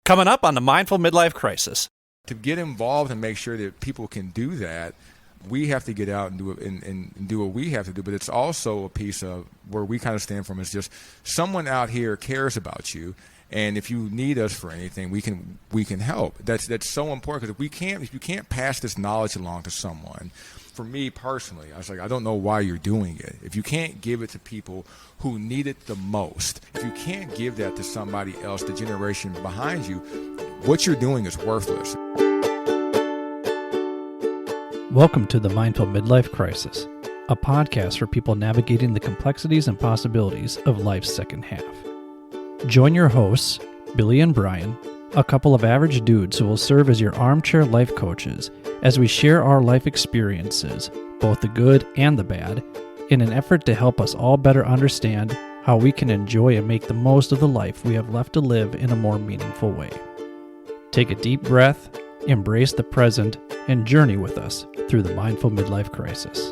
Coming up on the Mindful Midlife Crisis. To get involved and make sure that people can do that, we have to get out and do it and do what we have to do. But it's also a piece of where we kind of stand from is just someone out here cares about you, and if you need us for anything, we can help. That's so important, because if you can't pass this knowledge along to someone. For me personally, I was like, I don't know why you're doing it. If you can't give it to people who need it the most, if you can't give that to somebody else, the generation behind you, what you're doing is worthless. Welcome to the Mindful Midlife Crisis, a podcast for people navigating the complexities and possibilities of life's second half. Join your hosts, Billy and Brian, a couple of average dudes who will serve as your armchair life coaches as we share our life experiences, both the good and the bad, in an effort to help us all better understand how we can enjoy and make the most of the life we have left to live in a more meaningful way. Take a deep breath, embrace the present, and journey with us through the Mindful Midlife Crisis.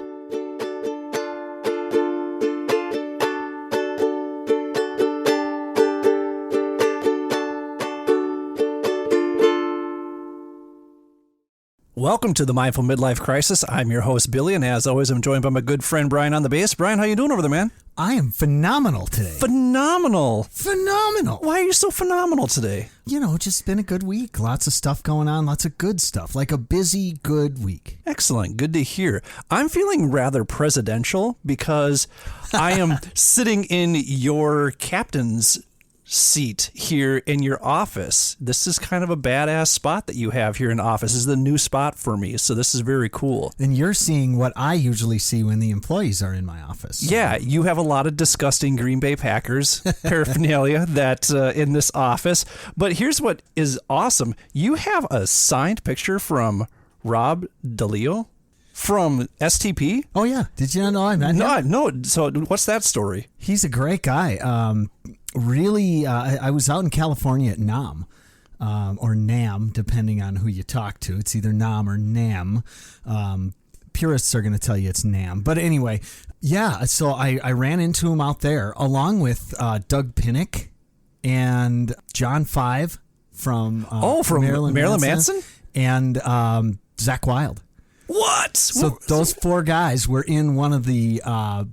Welcome to the Mindful Midlife Crisis. I'm your host, Billy, and as always, I'm joined by my good friend, Brian, on the bass. Brian, how you doing over there, man? I am phenomenal today. Phenomenal. Why are you so phenomenal today? You know, just been a good week. Lots of stuff going on, lots of good stuff, like a busy, good week. Excellent. Good to hear. I'm feeling rather presidential because I am sitting in your captain's seat here in your office. This is kind of a badass spot that you have here in the office. This is the new spot for me, so this is very cool. And you're seeing what I usually see when the employees are in my office. So. Yeah, you have a lot of disgusting Green Bay Packers paraphernalia that in this office. But here's what is awesome. You have a signed picture from Rob Daleco from STP. Oh, yeah. Did you not know I met him? No. So what's that story? He's a great guy. Really, I was out in California at NAM, or NAM, depending on who you talk to. It's either NAM or NAM. Purists are going to tell you it's NAM. But anyway, yeah, so I ran into him out there, along with Doug Pinnick and John Five from Marilyn Manson? And Zach Wilde. What? So those four guys were in one of the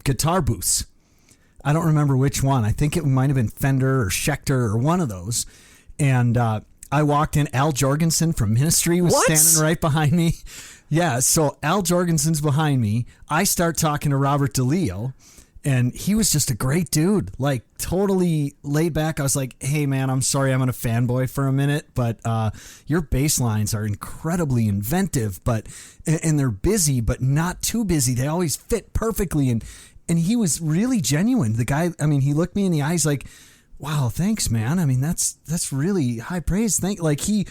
guitar booths. I don't remember which one. I think it might have been Fender or Schecter or one of those. And I walked in. Al Jorgensen from Ministry was standing right behind me. Yeah, so Al Jorgensen's behind me. I start talking to Robert Daleco, and he was just a great dude, like totally laid back. I was like, hey, man, I'm sorry I'm going to fanboy for a minute, but your bass lines are incredibly inventive, and they're busy, but not too busy. They always fit perfectly, and he was really genuine. The guy, I mean, he looked me in the eyes like, wow, thanks, man. I mean, that's really high praise. Like he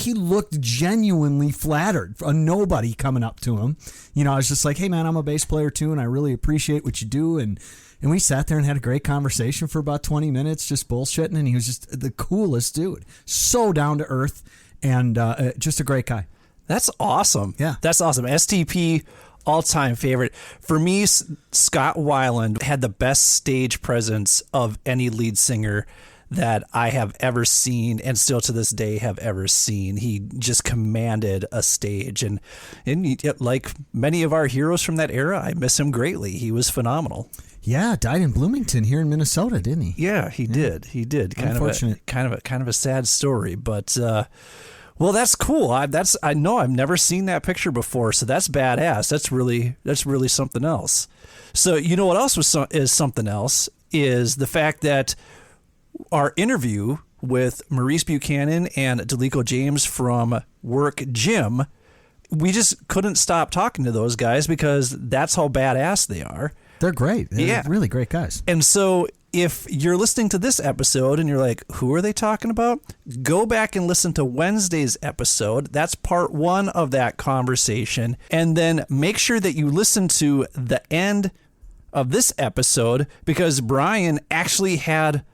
looked genuinely flattered. A nobody coming up to him. You know, I was just like, hey, man, I'm a bass player too, and I really appreciate what you do. And we sat there and had a great conversation for about 20 minutes, just bullshitting, and he was just the coolest dude. So down to earth, and just a great guy. That's awesome. Yeah. That's awesome. STP, all-time favorite. For me, Scott Weiland had the best stage presence of any lead singer that I have ever seen, and still to this day have ever seen. He just commanded a stage, and like many of our heroes from that era, I miss him greatly. He was phenomenal. Yeah, died in Bloomington here in Minnesota, didn't he? Yeah, he did. He did. Unfortunate. Kind of a sad story, but well, that's cool. I know I've never seen that picture before, so that's badass. That's really something else. So you know what else is something else is the fact that our interview with Maurice Buchanan and Daleco James from WURK Gym, we just couldn't stop talking to those guys because that's how badass they are. They're great. They're really great guys. And so if you're listening to this episode and you're like, who are they talking about? Go back and listen to Wednesday's episode. That's part one of that conversation. And then make sure that you listen to the end of this episode because Brian actually had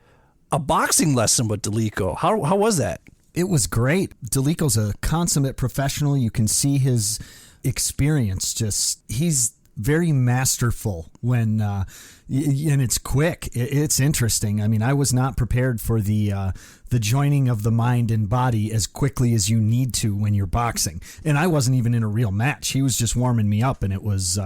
a boxing lesson with Daleco. How was that? It was great. Daleco's a consummate professional. You can see his experience. He's very masterful when, and it's quick. It's interesting. I mean, I was not prepared for the joining of the mind and body as quickly as you need to when you're boxing. And I wasn't even in a real match. He was just warming me up, and it was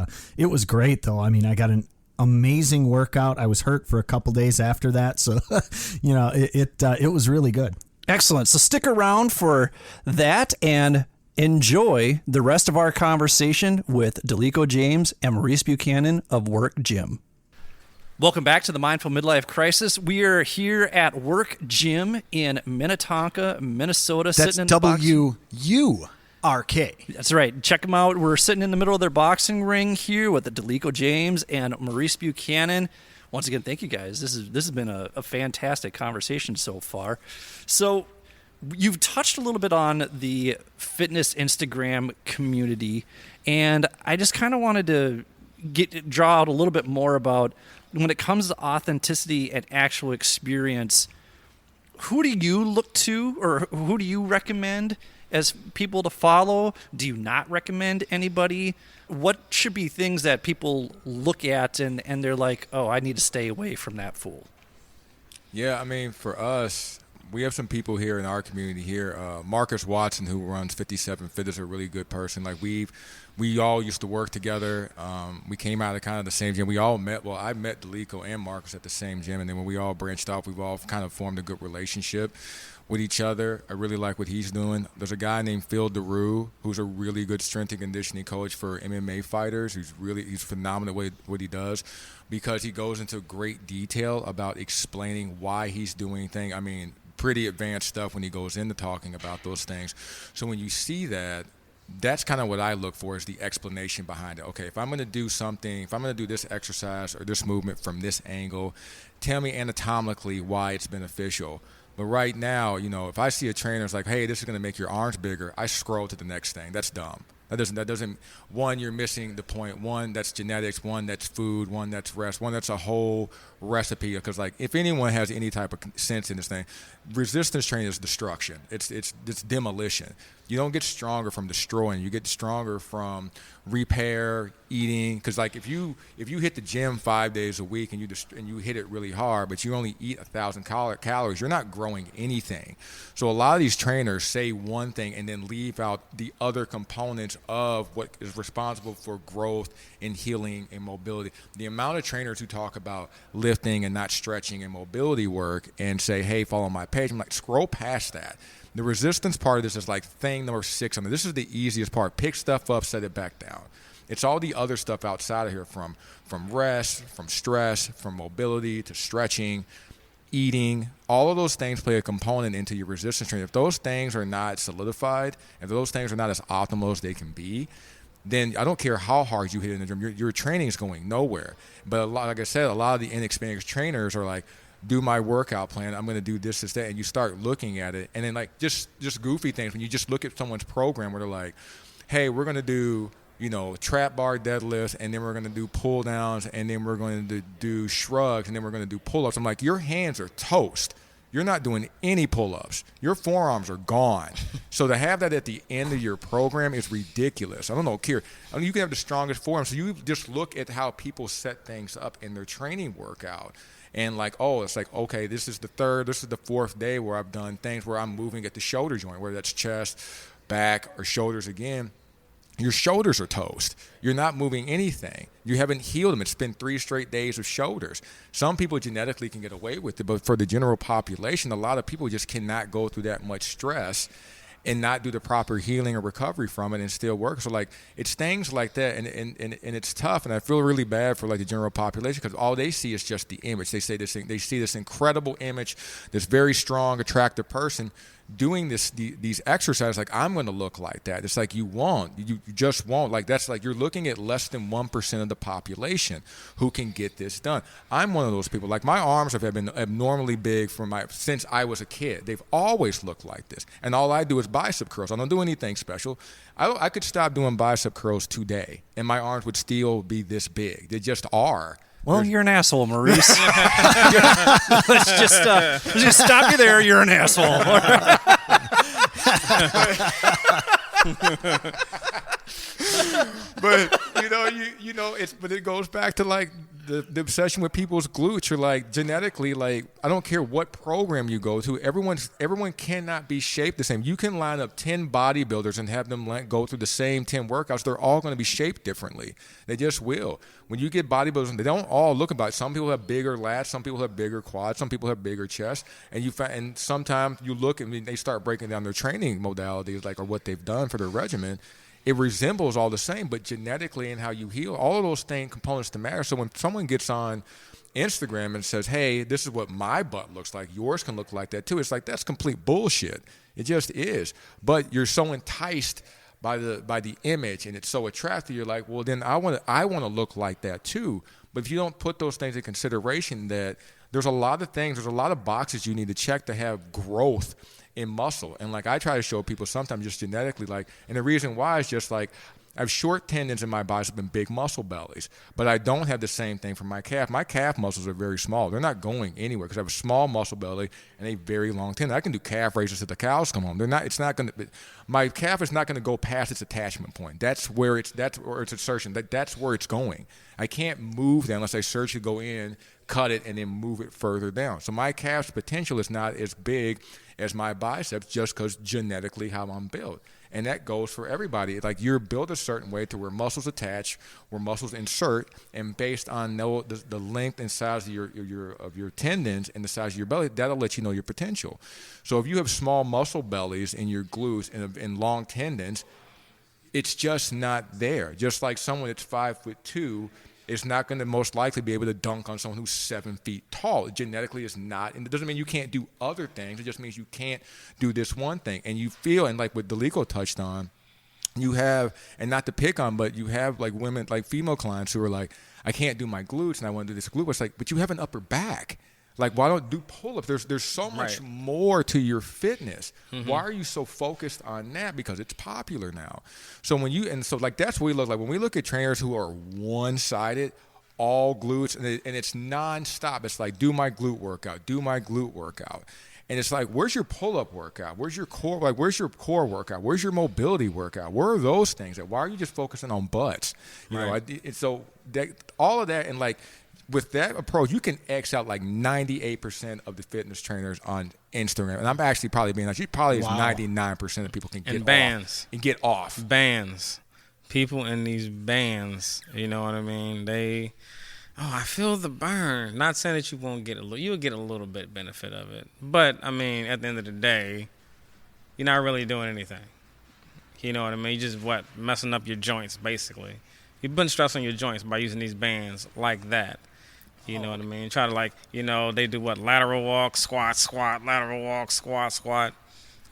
great though. I mean, I got an amazing workout. I was hurt for a couple days after that, so it was really good. Excellent. So stick around for that and enjoy the rest of our conversation with Daleco James and Maurice Buchanan of WURK Gym. Welcome back to the Mindful Midlife Crisis. We are here at WURK Gym in Minnetonka, Minnesota. That's sitting in the WURK. That's right. Check them out. We're sitting in the middle of their boxing ring here with Daleco James and Maurice Buchanan. Once again, thank you guys. This has been a fantastic conversation so far. So you've touched a little bit on the fitness Instagram community, and I just kind of wanted to draw out a little bit more about when it comes to authenticity and actual experience. Who do you look to, or who do you recommend as people to follow? Do you not recommend anybody? What should be things that people look at and they're like, oh, I need to stay away from that fool? Yeah, I mean, for us, we have some people here in our community here. Marcus Watson, who runs 57 Fit, is a really good person. Like we all used to work together. We came out of kind of the same gym. We all met. Well, I met Daleco and Marcus at the same gym, and then when we all branched off, we've all kind of formed a good relationship with each other. I really like what he's doing. There's a guy named Phil DeRue who's a really good strength and conditioning coach for MMA fighters. He's phenomenal at what he does, because he goes into great detail about explaining why he's doing things. I mean, pretty advanced stuff when he goes into talking about those things. So when you see that, that's kind of what I look for, is the explanation behind it. Okay, if I'm going to do something, if I'm going to do this exercise or this movement from this angle, tell me anatomically why it's beneficial. But right now, if I see a trainer that's like, hey, this is going to make your arms bigger, I scroll to the next thing. That's dumb. That doesn't, one, you're missing the point. One, that's genetics. One, that's food. One, that's rest. One, that's a whole recipe. Because, like, if anyone has any type of sense in this thing, resistance training is destruction. It's demolition. You don't get stronger from destroying. You get stronger from repair, eating. Because, like, if you hit the gym 5 days a week and you hit it really hard, but you only eat 1,000 calories, you're not growing anything. So a lot of these trainers say one thing and then leave out the other components of what is responsible for growth and healing and mobility. The amount of trainers who talk about lifting and not stretching and mobility work and say, hey, follow my page, I'm like, scroll past that. The resistance part of this is like thing number 6 on it. This is the easiest part. Pick stuff up, set it back down. It's all the other stuff outside of here, from rest, from stress, from mobility to stretching, eating. All of those things play a component into your resistance training. If those things are not solidified, if those things are not as optimal as they can be, then I don't care how hard you hit in the gym, your training is going nowhere. But like I said, a lot of the inexperienced trainers are like, do my workout plan, I'm going to do this, that, and you start looking at it, and then like just goofy things, when you just look at someone's program where they're like, hey, we're going to do, trap bar deadlifts, and then we're going to do pull downs, and then we're going to do shrugs, and then we're going to do pull-ups. I'm like, your hands are toast. You're not doing any pull-ups. Your forearms are gone. So to have that at the end of your program is ridiculous. I don't know, Kier. I mean, you can have the strongest forearms. So you just look at how people set things up in their training workout. And like, oh, it's like, okay, this is the 4th day where I've done things where I'm moving at the shoulder joint, whether that's chest, back, or shoulders again. Your shoulders are toast. You're not moving anything. You haven't healed them. It's been 3 straight days of shoulders. Some people genetically can get away with it, but for the general population, a lot of people just cannot go through that much stress and not do the proper healing or recovery from it and still work. So, like, it's things like that, and it's tough, and I feel really bad for, like, the general population, because all they see is just the image. They see this incredible image, this very strong, attractive person doing these exercises. Like, I'm going to look like that. It's like, you just won't. Like, that's like, you're looking at less than 1% of the population who can get this done. I'm one of those people. Like, my arms have been abnormally big since I was a kid. They've always looked like this, and all I do is bicep curls. I don't do anything special. I could stop doing bicep curls today, and my arms would still be this big. They just are. Well, you're an asshole, Maurice. Let's just stop you there. You're an asshole. But but it goes back to like the obsession with people's glutes. Or like genetically, like I don't care what program you go to, everyone cannot be shaped the same. You can line up 10 bodybuilders and have them go through the same 10 workouts. They're all going to be shaped differently. They just will. When you get bodybuilders, they don't all look about it. Some people have bigger lats, some people have bigger quads, some people have bigger chests, and sometimes you look and they start breaking down their training modalities, like or what they've done for their regimen. It resembles all the same, but genetically and how you heal, all of those components to matter. So when someone gets on Instagram and says, hey, this is what my butt looks like, yours can look like that too, it's like, that's complete bullshit. It just is. But you're so enticed by the image and it's so attractive, you're like, well, then I want to look like that too. But if you don't put those things in consideration, that there's a lot of boxes you need to check to have growth in muscle. And like I try to show people sometimes just genetically, like, and the reason why is just like I have short tendons in my bicep and big muscle bellies, but I don't have the same thing for my calf. My calf muscles are very small. They're not going anywhere because I have a small muscle belly and a very long tendon. I can do calf raises till the cows come home. My calf is not going to go past its attachment point. That's its insertion. That's where it's going. I can't move that unless I surgically go in, cut it, and then move it further down. So my calf's potential is not as big as my biceps just because genetically how I'm built. And that goes for everybody. Like you're built a certain way to where muscles attach, where muscles insert, and based on the length and size of your tendons and the size of your belly, that'll let you know your potential. So if you have small muscle bellies in your glutes and long tendons, it's just not there. Just like someone that's 5'2" is not going to most likely be able to dunk on someone who's 7 feet tall. It genetically is not, and it doesn't mean you can't do other things. It just means you can't do this one thing. And you feel, and like what Daleco touched on, you have, and not to pick on, but you have like women, like female clients who are like, I can't do my glutes and I want to do this glute. It's like, but you have an upper back. Like, why don't do pull-ups? There's so much more to your fitness. Mm-hmm. Why are you so focused on that? Because it's popular now. So that's what we look like. When we look at trainers who are one-sided, all glutes, and it's nonstop. It's like, do my glute workout. And it's like, where's your pull-up workout? Where's your core? Like, where's your core workout? Where's your mobility workout? Where are those things? Like, why are you just focusing on butts? You know, and so all of that, and like, with that approach, you can X out like 98% of the fitness trainers on Instagram. And I'm actually probably being honest. You probably is 99% of people can get off. And get off. Bands. People in these bands, you know what I mean? I feel the burn. Not saying that you won't get you'll get a little bit benefit of it. But, I mean, at the end of the day, you're not really doing anything. You know what I mean? You're just, messing up your joints, basically. You're putting stress on your joints by using these bands like that. You know what I mean? Try to they do lateral walk, squat, lateral walk, squat.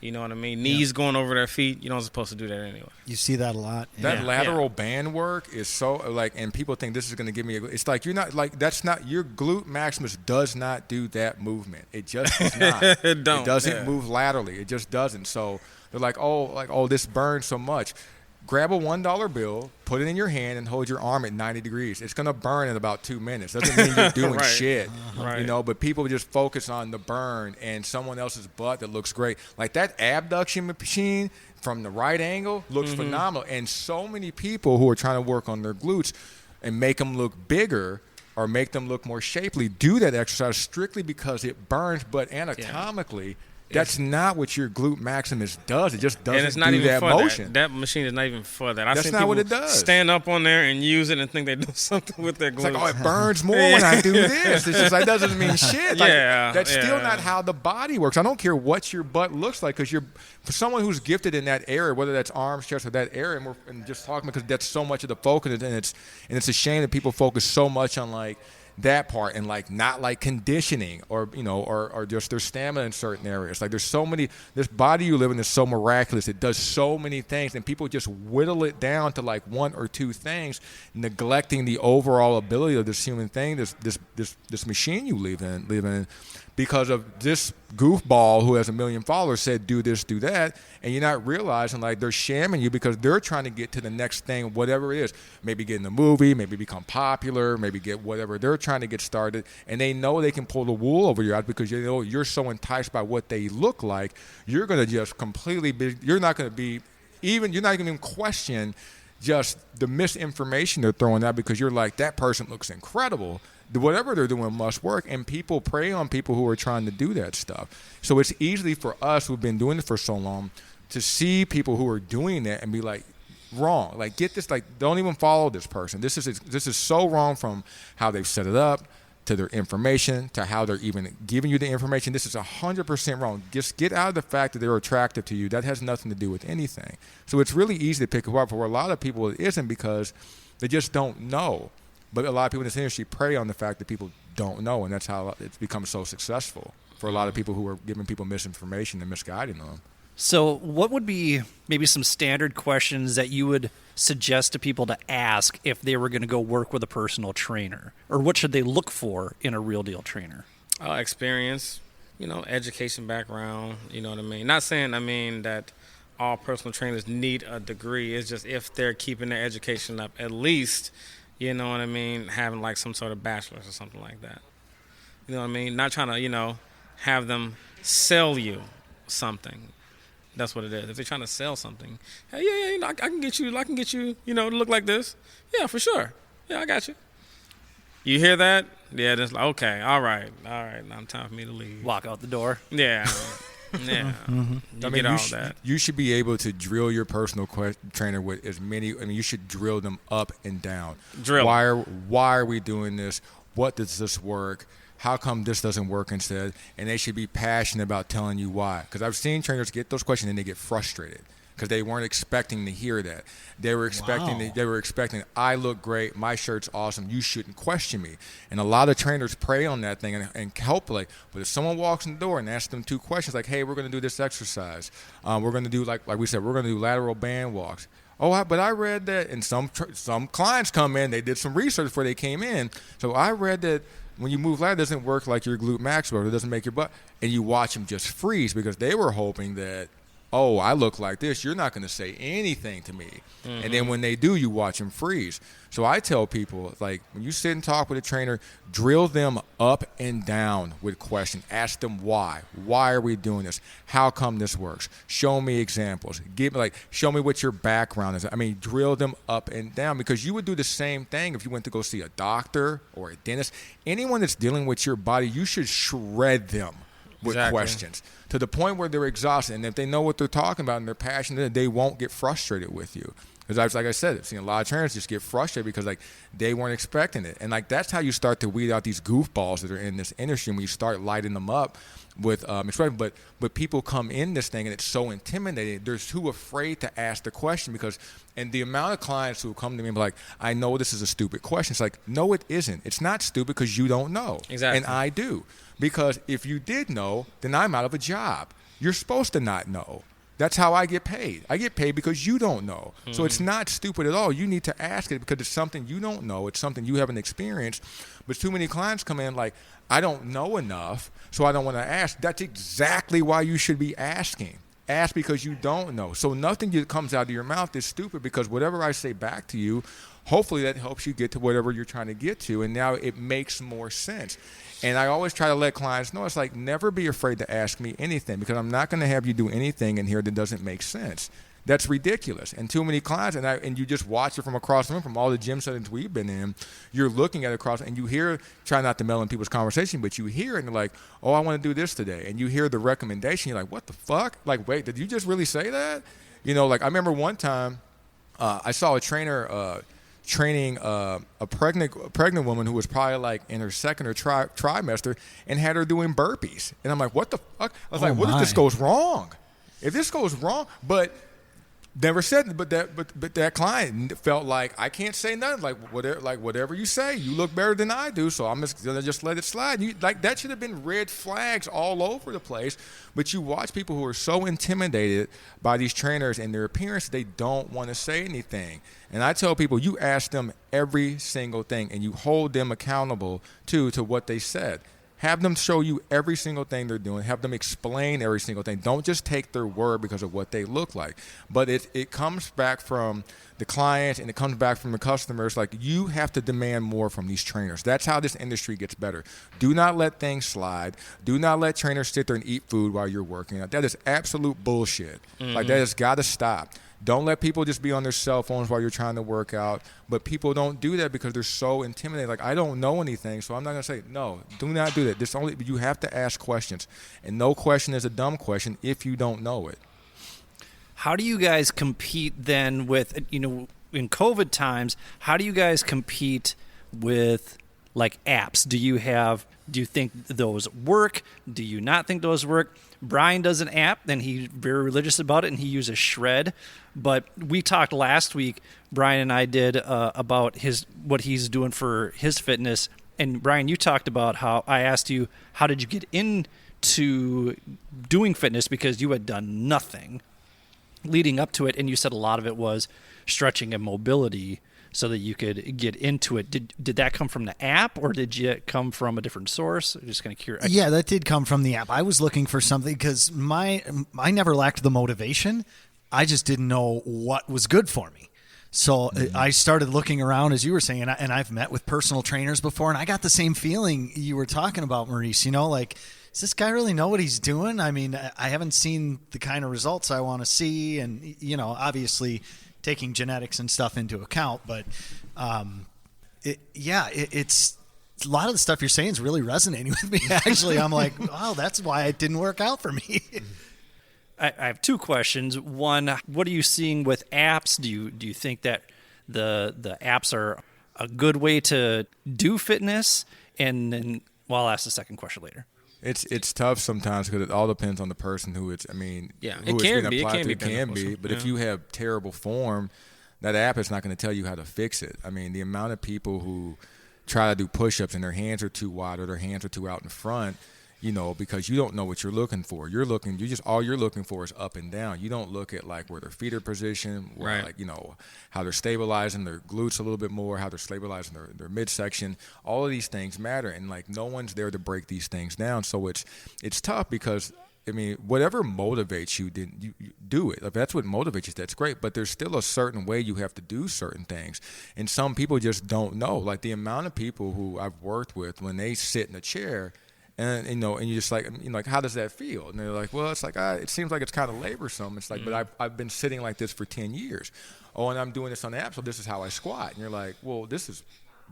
You know what I mean? Knees going over their feet. You're not supposed to do that anyway. You see that a lot. That lateral band work is so and people think this is going to give me it's like you're not that's not your glute maximus does not do that movement. It just does not. It doesn't move laterally. It just doesn't. So they're like, this burns so much. Grab a $1 bill, put it in your hand, and hold your arm at 90 degrees. It's going to burn in about 2 minutes. Doesn't mean you're doing shit, but people just focus on the burn and someone else's butt that looks great. Like that abduction machine from the right angle looks phenomenal. And so many people who are trying to work on their glutes and make them look bigger or make them look more shapely do that exercise strictly because it burns, but anatomically – that's not what your glute maximus does. It just doesn't it's not do even that for motion. That machine is not even for that. That's not what it does. Stand up on there and use it and think they do something with their glutes. It's like, it burns more when I do this. It's just like, that doesn't mean shit. Like, that's still not how the body works. I don't care what your butt looks like, because for someone who's gifted in that area, whether that's arms, chest, or that area, and we're just talking because that's so much of the focus, and it's a shame that people focus so much on like that part and like not like conditioning or just their stamina in certain areas. Like there's so many, this body you live in is so miraculous. It does so many things, and people just whittle it down to like one or two things, neglecting the overall ability of this human thing, this machine you live in, because of this goofball who has 1 million followers said do this, do that, and you're not realizing like they're shamming you because they're trying to get to the next thing, whatever it is. Maybe get in a movie, maybe become popular, maybe get whatever they're trying to get started, and they know they can pull the wool over your eyes because you know you're so enticed by what they look like. You're going to just completely be, you're not going to even question just the misinformation they're throwing out because you're like, that person looks incredible. Whatever they're doing must work, and people prey on people who are trying to do that stuff. So it's easy for us who've been doing it for so long to see people who are doing that and be like, wrong. Like, get this, like, don't even follow this person. This is so wrong from how they've set it up to their information to how they're even giving you the information. This is 100% wrong. Just get out of the fact that they're attractive to you. That has nothing to do with anything. So it's really easy to pick it up. For a lot of people, it isn't because they just don't know. But a lot of people in this industry prey on the fact that people don't know, and that's how it's become so successful for a lot of people who are giving people misinformation and misguiding them. So what would be maybe some standard questions that you would suggest to people to ask if they were going to go work with a personal trainer? Or what should they look for in a real deal trainer? Experience, education background, you know what I mean? Not saying, that all personal trainers need a degree. It's just if they're keeping their education up, at least, you know what I mean, having like some sort of bachelor's or something like that. You know what I mean? Not trying to, have them sell you something. That's what it is. If they're trying to sell something, hey, I can get you, to look like this. Yeah, for sure. Yeah, I got you. You hear that? Yeah, that's like, okay, all right, now time for me to leave. Walk out the door. Yeah, yeah. You get all that. You should be able to drill your personal trainer with as many. You should drill them up and down. Drill. Why are we doing this? What does this work? How come this doesn't work instead? And they should be passionate about telling you why. Because I've seen trainers get those questions and they get frustrated because they weren't expecting to hear that. They were expecting, I look great, my shirt's awesome, you shouldn't question me. And a lot of trainers prey on that thing and help. But if someone walks in the door and asks them 2 questions like, hey, we're going to do this exercise. We're going to do, like we said, we're going to do lateral band walks. But I read that, and some clients come in, they did some research before they came in. So I read that when you move lateral, it doesn't work like your glute maximus. It doesn't make your butt. And you watch them just freeze because they were hoping that, I look like this. You're not going to say anything to me. Mm-hmm. And then when they do, you watch them freeze. So I tell people, like, when you sit and talk with a trainer, drill them up and down with questions. Ask them why. Why are we doing this? How come this works? Show me examples. Show me what your background is. Drill them up and down because you would do the same thing if you went to go see a doctor or a dentist. Anyone that's dealing with your body, you should shred them with questions to the point where they're exhausted. And if they know what they're talking about and they're passionate, they won't get frustrated with you. Because like I said, I've seen a lot of trainers just get frustrated because they weren't expecting it. And that's how you start to weed out these goofballs that are in this industry when you start lighting them up with but people come in this thing and it's so intimidating. They're too afraid to ask the question and the amount of clients who come to me and be like, I know this is a stupid question. It's like, no, it isn't. It's not stupid because you don't know. Exactly. And I do. Because if you did know, then I'm out of a job. You're supposed to not know. That's how I get paid. I get paid because you don't know. Mm-hmm. So it's not stupid at all. You need to ask it because it's something you don't know. It's something you haven't experienced. But too many clients come in like, I don't know enough, so I don't want to ask. That's exactly why you should be asking. Ask because you don't know. So nothing that comes out of your mouth is stupid because whatever I say back to you, hopefully that helps you get to whatever you're trying to get to. And now it makes more sense. And I always try to let clients know, it's like, never be afraid to ask me anything because I'm not going to have you do anything in here that doesn't make sense. That's ridiculous. And too many clients, and you just watch it from across the room, from all the gym settings we've been in, you're looking at it across, and you hear, try not to meddle in people's conversation, but you hear it, and they're like, I want to do this today. And you hear the recommendation, you're like, what the fuck? Like, wait, did you just really say that? I remember one time I saw a trainer training a pregnant woman who was probably like in her second or trimester and had her doing burpees. And I'm like, what the fuck? I was like, what if this goes wrong? If this goes wrong, but never said, but that client felt like I can't say nothing. Whatever you say, you look better than I do, so I'm just gonna let it slide. That should have been red flags all over the place. But you watch people who are so intimidated by these trainers and their appearance, they don't want to say anything. And I tell people, you ask them every single thing, and you hold them accountable to what they said. Have them show you every single thing they're doing. Have them explain every single thing. Don't just take their word because of what they look like. But it comes back from the clients and it comes back from the customers. Like, you have to demand more from these trainers. That's how this industry gets better. Do not let things slide. Do not let trainers sit there and eat food while you're working. That is absolute bullshit. Mm-hmm. That has got to stop. Don't let people just be on their cell phones while you're trying to work out. But people don't do that because they're so intimidated. Like, I don't know anything, so I'm not going to say, no, do not do that. You have to ask questions. And no question is a dumb question if you don't know it. How do you guys compete then with, in COVID times, how do you guys compete with like apps? Do you think those work? Do you not think those work? Brian does an app, and he's very religious about it, and he uses Shred. But we talked last week, Brian and I did, about what he's doing for his fitness. And Brian, you talked about how I asked you, how did you get into doing fitness, because you had done nothing leading up to it, and you said a lot of it was stretching and mobility so that you could get into it. Did that come from the app, or did it come from a different source? I'm just kind of curious. Yeah, that did come from the app. I was looking for something because I never lacked the motivation. I just didn't know what was good for me. So I started looking around, as you were saying, and I've met with personal trainers before, and I got the same feeling you were talking about, Maurice. Like, does this guy really know what he's doing? I mean, I haven't seen the kind of results I want to see, and, obviously taking genetics and stuff into account, but it's a lot of the stuff you're saying is really resonating with me. Actually, I'm like, wow, that's why it didn't work out for me. I have two questions. One, what are you seeing with apps? Do you think that the apps are a good way to do fitness? And then, I'll ask the second question later. It's tough sometimes because it all depends on the person who it's. I mean, it can be. It can be. But if you have terrible form, that app is not going to tell you how to fix it. I mean, the amount of people who try to do push-ups and their hands are too wide or their hands are too out in front, because you don't know what you're looking for. All you're looking for is up and down. You don't look at like where their feet are positioned, right. How they're stabilizing their glutes a little bit more, how they're stabilizing their midsection. All of these things matter, and like no one's there to break these things down. So it's tough because, I mean, whatever motivates you, you do it. If that's what motivates you, that's great. But there's still a certain way you have to do certain things. And some people just don't know. Like the amount of people who I've worked with, when they sit in a chair, and and you're just like, how does that feel? And they're like, well, it's like it seems like it's kind of laborsome. It's like, but I've been sitting like this for 10 years. Oh, and I'm doing this on the app, so this is how I squat. And you're like, well, this is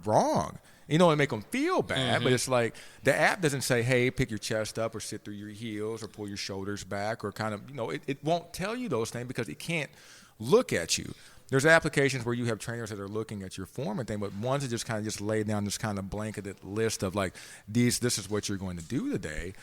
wrong. And make them feel bad, but it's like the app doesn't say, hey, pick your chest up or sit through your heels or pull your shoulders back or kind of, it won't tell you those things because it can't look at you. There's applications where you have trainers that are looking at your form and things, but ones that just kind of just lay down this kind of blanketed list of like, this is what you're going to do today.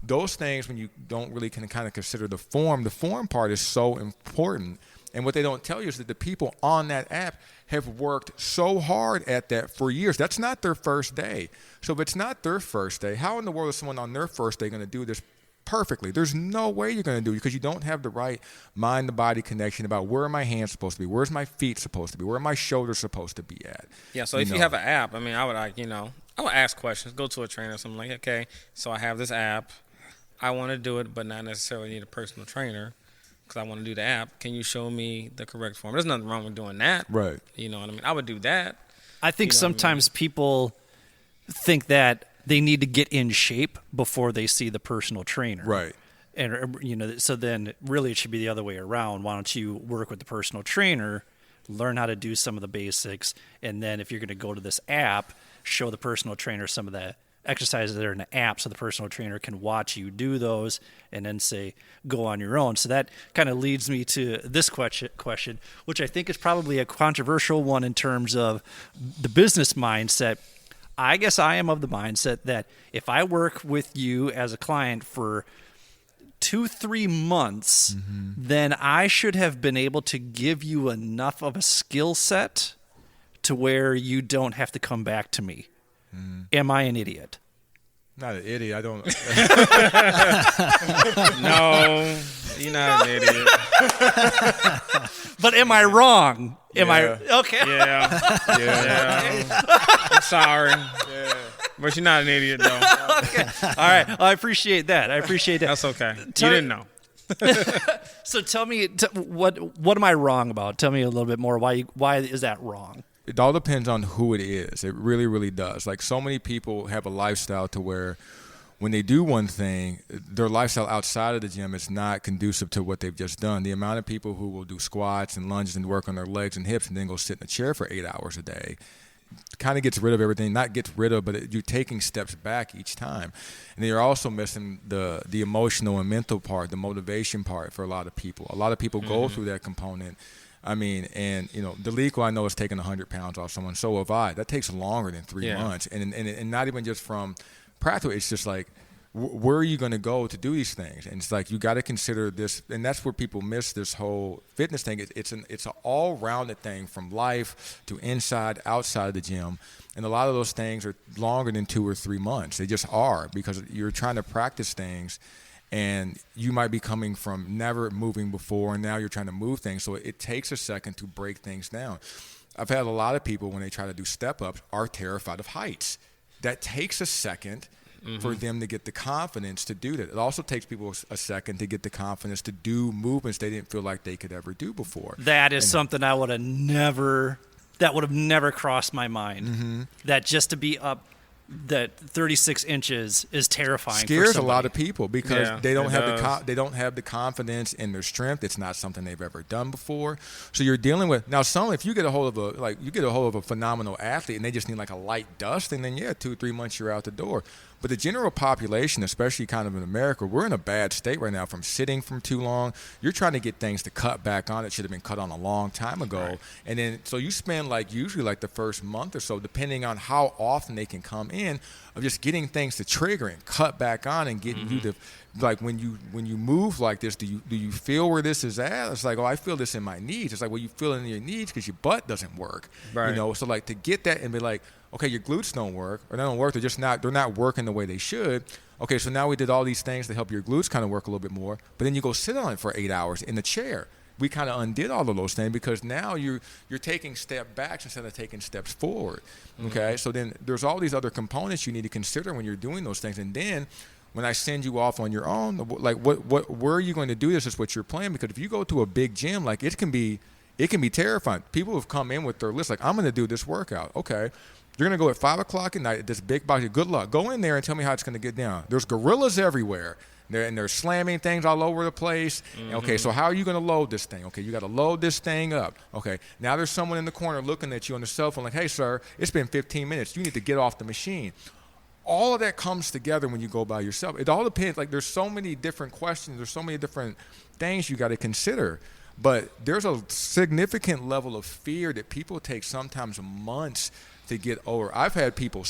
Those things, when you don't really kind of consider the form part is so important. And what they don't tell you is that the people on that app have worked so hard at that for years. That's not their first day. So if it's not their first day, how in the world is someone on their first day going to do this perfectly? There's no way you're going to do it because you don't have the right mind-to-body connection about where are my hands supposed to be, where's my feet supposed to be, where are my shoulders supposed to be at. Yeah, so if you have an app, I mean, I would ask questions, go to a trainer or something like, okay, so I have this app. I want to do it, but not necessarily need a personal trainer because I want to do the app. Can you show me the correct form? There's nothing wrong with doing that. Right. You know what I mean? I would do that. I think sometimes people think that they need to get in shape before they see the personal trainer. Right. And, so then really it should be the other way around. Why don't you work with the personal trainer, learn how to do some of the basics, and then if you're going to go to this app, show the personal trainer some of the exercises that are in the app so the personal trainer can watch you do those and then say, go on your own. So that kind of leads me to this question, which I think is probably a controversial one in terms of the business mindset. I guess I am of the mindset that if I work with you as a client for 2-3 months, then I should have been able to give you enough of a skill set to where you don't have to come back to me. Am I an idiot? Not an idiot. I don't. No, you're not an idiot. But am I wrong? Am I okay? Yeah. I'm sorry. Yeah. But you're not an idiot, though. Okay. All right. I appreciate that. That's okay. You didn't know. So tell me, what am I wrong about? Tell me a little bit more. Why is that wrong? It all depends on who it is. It really, really does. Like so many people have a lifestyle to where when they do one thing, their lifestyle outside of the gym is not conducive to what they've just done. The amount of people who will do squats and lunges and work on their legs and hips and then go sit in a chair for 8 hours a day kind of gets rid of everything. Not gets rid of, but you're taking steps back each time. And then you're also missing the emotional and mental part, the motivation part for a lot of people. A lot of people go through that component. I mean, and, you know, Daleco, I know, is taking 100 pounds off someone. So have I. That takes longer than 3 months. And not even just from practical. It's just like, where are you going to go to do these things? And it's like, you got to consider this. And that's where people miss this whole fitness thing. It's an all-rounded thing from life to inside, outside of the gym. And a lot of those things are longer than 2 or 3 months. They just are, because you're trying to practice things. And you might be coming from never moving before, and now you're trying to move things. So it takes a second to break things down. I've had a lot of people, when they try to do step-ups, are terrified of heights. That takes a second for them to get the confidence to do that. It also takes people a second to get the confidence to do movements they didn't feel like they could ever do before. That is something that would have never crossed my mind. That just to be up that 36 inches is terrifying. Scares for a lot of people because they don't have the confidence in their strength. It's not something they've ever done before. So you're dealing with now. If you get a hold of a phenomenal athlete and they just need like a light dust, and then 2-3 months you're out the door. But the general population, especially kind of in America, we're in a bad state right now from sitting from too long. You're trying to get things to cut back on. It should have been cut on a long time ago. Right. And then so you spend usually the first month or so, depending on how often they can come in, of just getting things to trigger and cut back on and getting you to, like, when you move like this, do you feel where this is at? It's like, oh, I feel this in my knees. It's like, well, you feel it in your knees because your butt doesn't work. Right. So like to get that and be like, okay, your glutes don't work, or they don't work. They're not working the way they should. Okay, so now we did all these things to help your glutes kind of work a little bit more, but then you go sit on it for 8 hours in the chair. We kind of undid all of those things because now you're taking step backs instead of taking steps forward. Okay, so then there's all these other components you need to consider when you're doing those things. And then when I send you off on your own, like where are you going to do this is what you're planning. Because if you go to a big gym, like it can be terrifying. People have come in with their list, like, I'm going to do this workout. Okay. You're going to go at 5 o'clock at night at this big box. Good luck. Go in there and tell me how it's going to get down. There's gorillas everywhere. They're slamming things all over the place. Okay, so how are you going to load this thing? Okay, you got to load this thing up. Okay, now there's someone in the corner looking at you on the cell phone like, hey, sir, it's been 15 minutes. You need to get off the machine. All of that comes together when you go by yourself. It all depends. Like, there's so many different questions. There's so many different things you got to consider. But there's a significant level of fear that people take sometimes months to get over. I've had people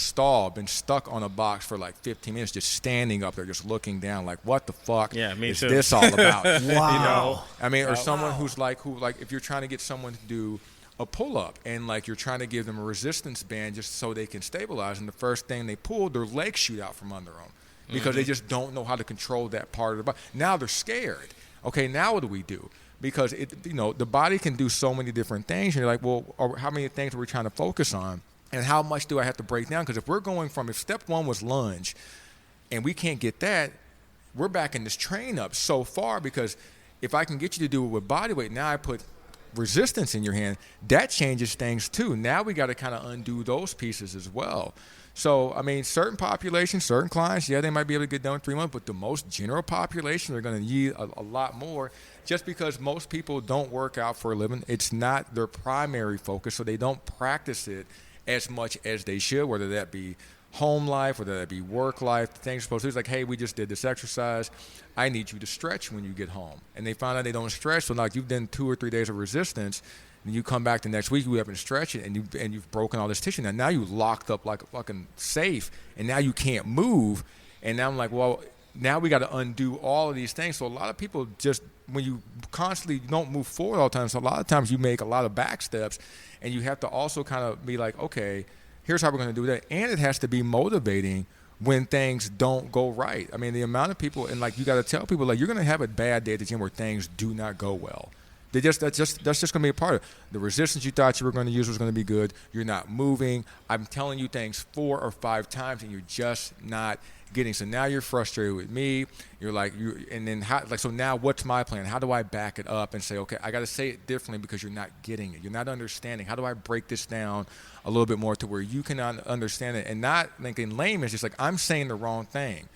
been stuck on a box for like 15 minutes, just standing up there, just looking down, like, what the fuck is this all about? Wow. Or someone who's like, if you're trying to get someone to do a pull-up and like you're trying to give them a resistance band just so they can stabilize, and the first thing they pull, their legs shoot out from under them because they just don't know how to control that part of the body. Now they're scared. Okay, now what do we do? Because the body can do so many different things, and you're like, well, how many things are we trying to focus on? And how much do I have to break down? Because if step one was lunge and we can't get that, we're backing this train up so far, because if I can get you to do it with body weight, now I put resistance in your hand, that changes things too. Now we got to kind of undo those pieces as well. So, certain populations, certain clients, they might be able to get done in 3 months, but the most general population are going to need a lot more, just because most people don't work out for a living. It's not their primary focus, so they don't practice it as much as they should, whether that be home life, whether that be work life. The things you're supposed to do is like, hey, we just did this exercise. I need you to stretch when you get home. And they find out they don't stretch, so like you've done 2 or 3 days of resistance, and you come back the next week, you haven't stretched it, and you've broken all this tissue. Now you locked up like a fucking safe, and now you can't move. And now I'm like, well, now we got to undo all of these things. So a lot of people just, when you constantly don't move forward all the time, so a lot of times you make a lot of back steps, and you have to also kind of be like, okay, here's how we're going to do that. And it has to be motivating when things don't go right. The amount of people, and like you got to tell people, like, you're going to have a bad day at the gym where things do not go well. That's just going to be a part of it. The resistance you thought you were going to use was going to be good. You're not moving. I'm telling you things 4 or 5 times, and you're just not getting. So now you're frustrated with me. You're like, and then so now what's my plan? How do I back it up and say, okay, I got to say it differently because you're not getting it. You're not understanding. How do I break this down a little bit more to where you can understand it and not think in layman's just like I'm saying the wrong thing.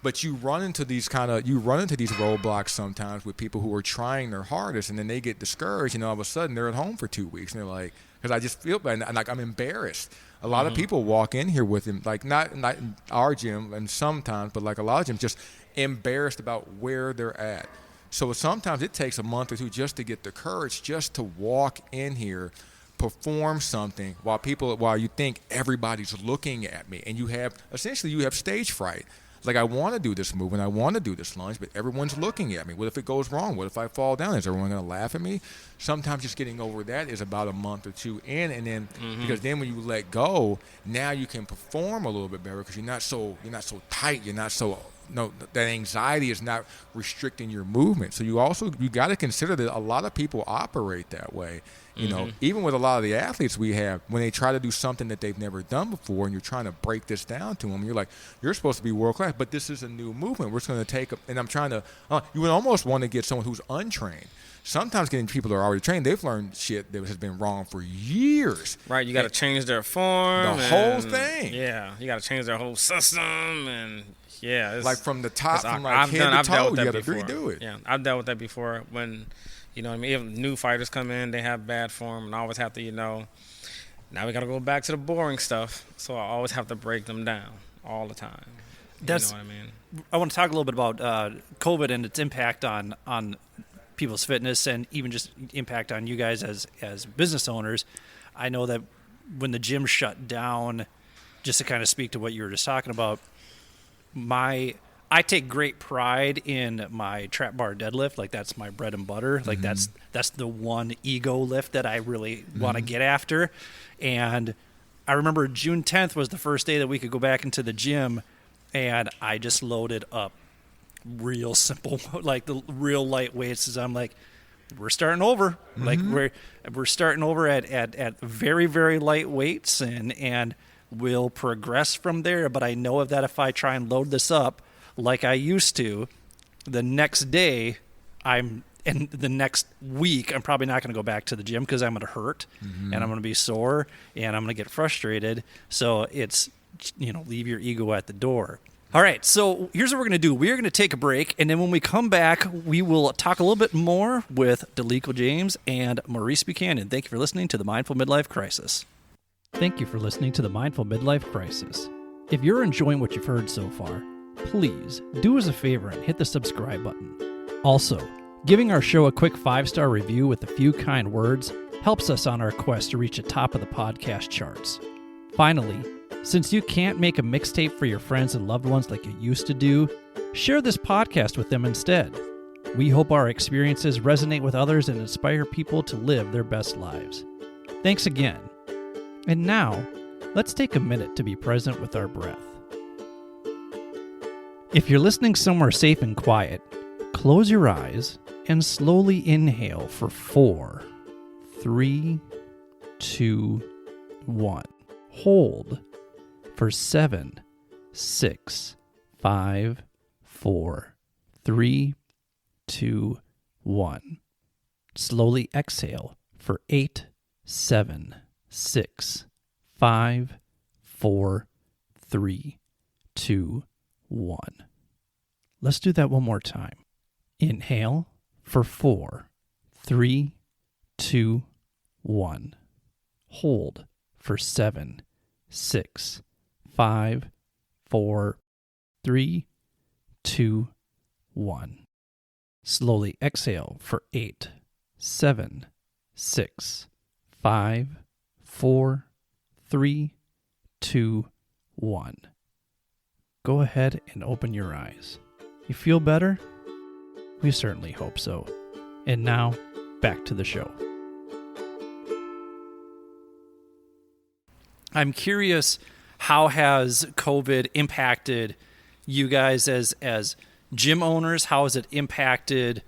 But you run into these roadblocks sometimes with people who are trying their hardest, and then they get discouraged, and all of a sudden they're at home for 2 weeks, and they're like, because I just feel bad, and like I'm embarrassed. A lot of people walk in here with him, like not in our gym, and sometimes, but like a lot of gyms, just embarrassed about where they're at. So sometimes it takes a month or two just to get the courage just to walk in here, perform something while you think everybody's looking at me, and you have stage fright. Like, I want to do this move and I want to do this lunge, but everyone's looking at me. What if it goes wrong? What if I fall down? Is everyone going to laugh at me? Sometimes just getting over that is about a month or two in, and then because then when you let go, now you can perform a little bit better because you're not so tight. You're not so that anxiety is not restricting your movement. So you got to consider that a lot of people operate that way. You know, even with a lot of the athletes we have, when they try to do something that they've never done before, and you're trying to break this down to them, you're like, you're supposed to be world class, but this is a new movement. We're just going to take and I'm trying to. You would almost want to get someone who's untrained. Sometimes getting people that are already trained, they've learned shit that has been wrong for years. Right, you got to change their form. The whole thing. Yeah, you got to change their whole system, and yeah, it's, like from the top, from like I've head to toe, dealt with you that got to before. redo it. Yeah, I've dealt with that before when. You know what I mean? Even new fighters come in, they have bad form, and I always have to, now we got to go back to the boring stuff. So I always have to break them down all the time. You know what I mean? I want to talk a little bit about COVID and its impact on people's fitness and even just impact on you guys as business owners. I know that when the gym shut down, just to kind of speak to what you were just talking about, I take great pride in my trap bar deadlift. Like, that's my bread and butter. Like, that's the one ego lift that I really want to get after. And I remember June 10th was the first day that we could go back into the gym, and I just loaded up real simple, like the real light weights. I'm like, we're starting over. Like, we're starting over at very, very light weights, and we'll progress from there. But I know that if I try and load this up like I used to, the next day and the next week, I'm probably not going to go back to the gym because I'm going to hurt and I'm going to be sore and I'm going to get frustrated. So it's, leave your ego at the door. All right, so here's what we're going to do. We're going to take a break, and then when we come back, we will talk a little bit more with Daleco James and Maurice Buchanan. Thank you for listening to the Mindful Midlife Crisis. Thank you for listening to the Mindful Midlife Crisis. If you're enjoying what you've heard so far, please do us a favor and hit the subscribe button. Also, giving our show a quick 5-star review with a few kind words helps us on our quest to reach the top of the podcast charts. Finally, since you can't make a mixtape for your friends and loved ones like you used to do, share this podcast with them instead. We hope our experiences resonate with others and inspire people to live their best lives. Thanks again. And now, let's take a minute to be present with our breath. If you're listening somewhere safe and quiet, close your eyes and slowly inhale for 4, 3, 2, 1. Hold for 7, 6, 5, 4, 3, 2, 1. Slowly exhale for 8, 7, 6, 5, 4, 3, 2, 1. Let's do that one more time. Inhale for 4, 3, 2, 1. Hold for 7, 6, 5, 4, 3, 2, 1. Slowly exhale for 8, 7, 6, 5, 4, 3, 2, 1. Go ahead and open your eyes. You feel better? We certainly hope so. And now, back to the show. I'm curious, how has COVID impacted you guys as gym owners? How has it impacted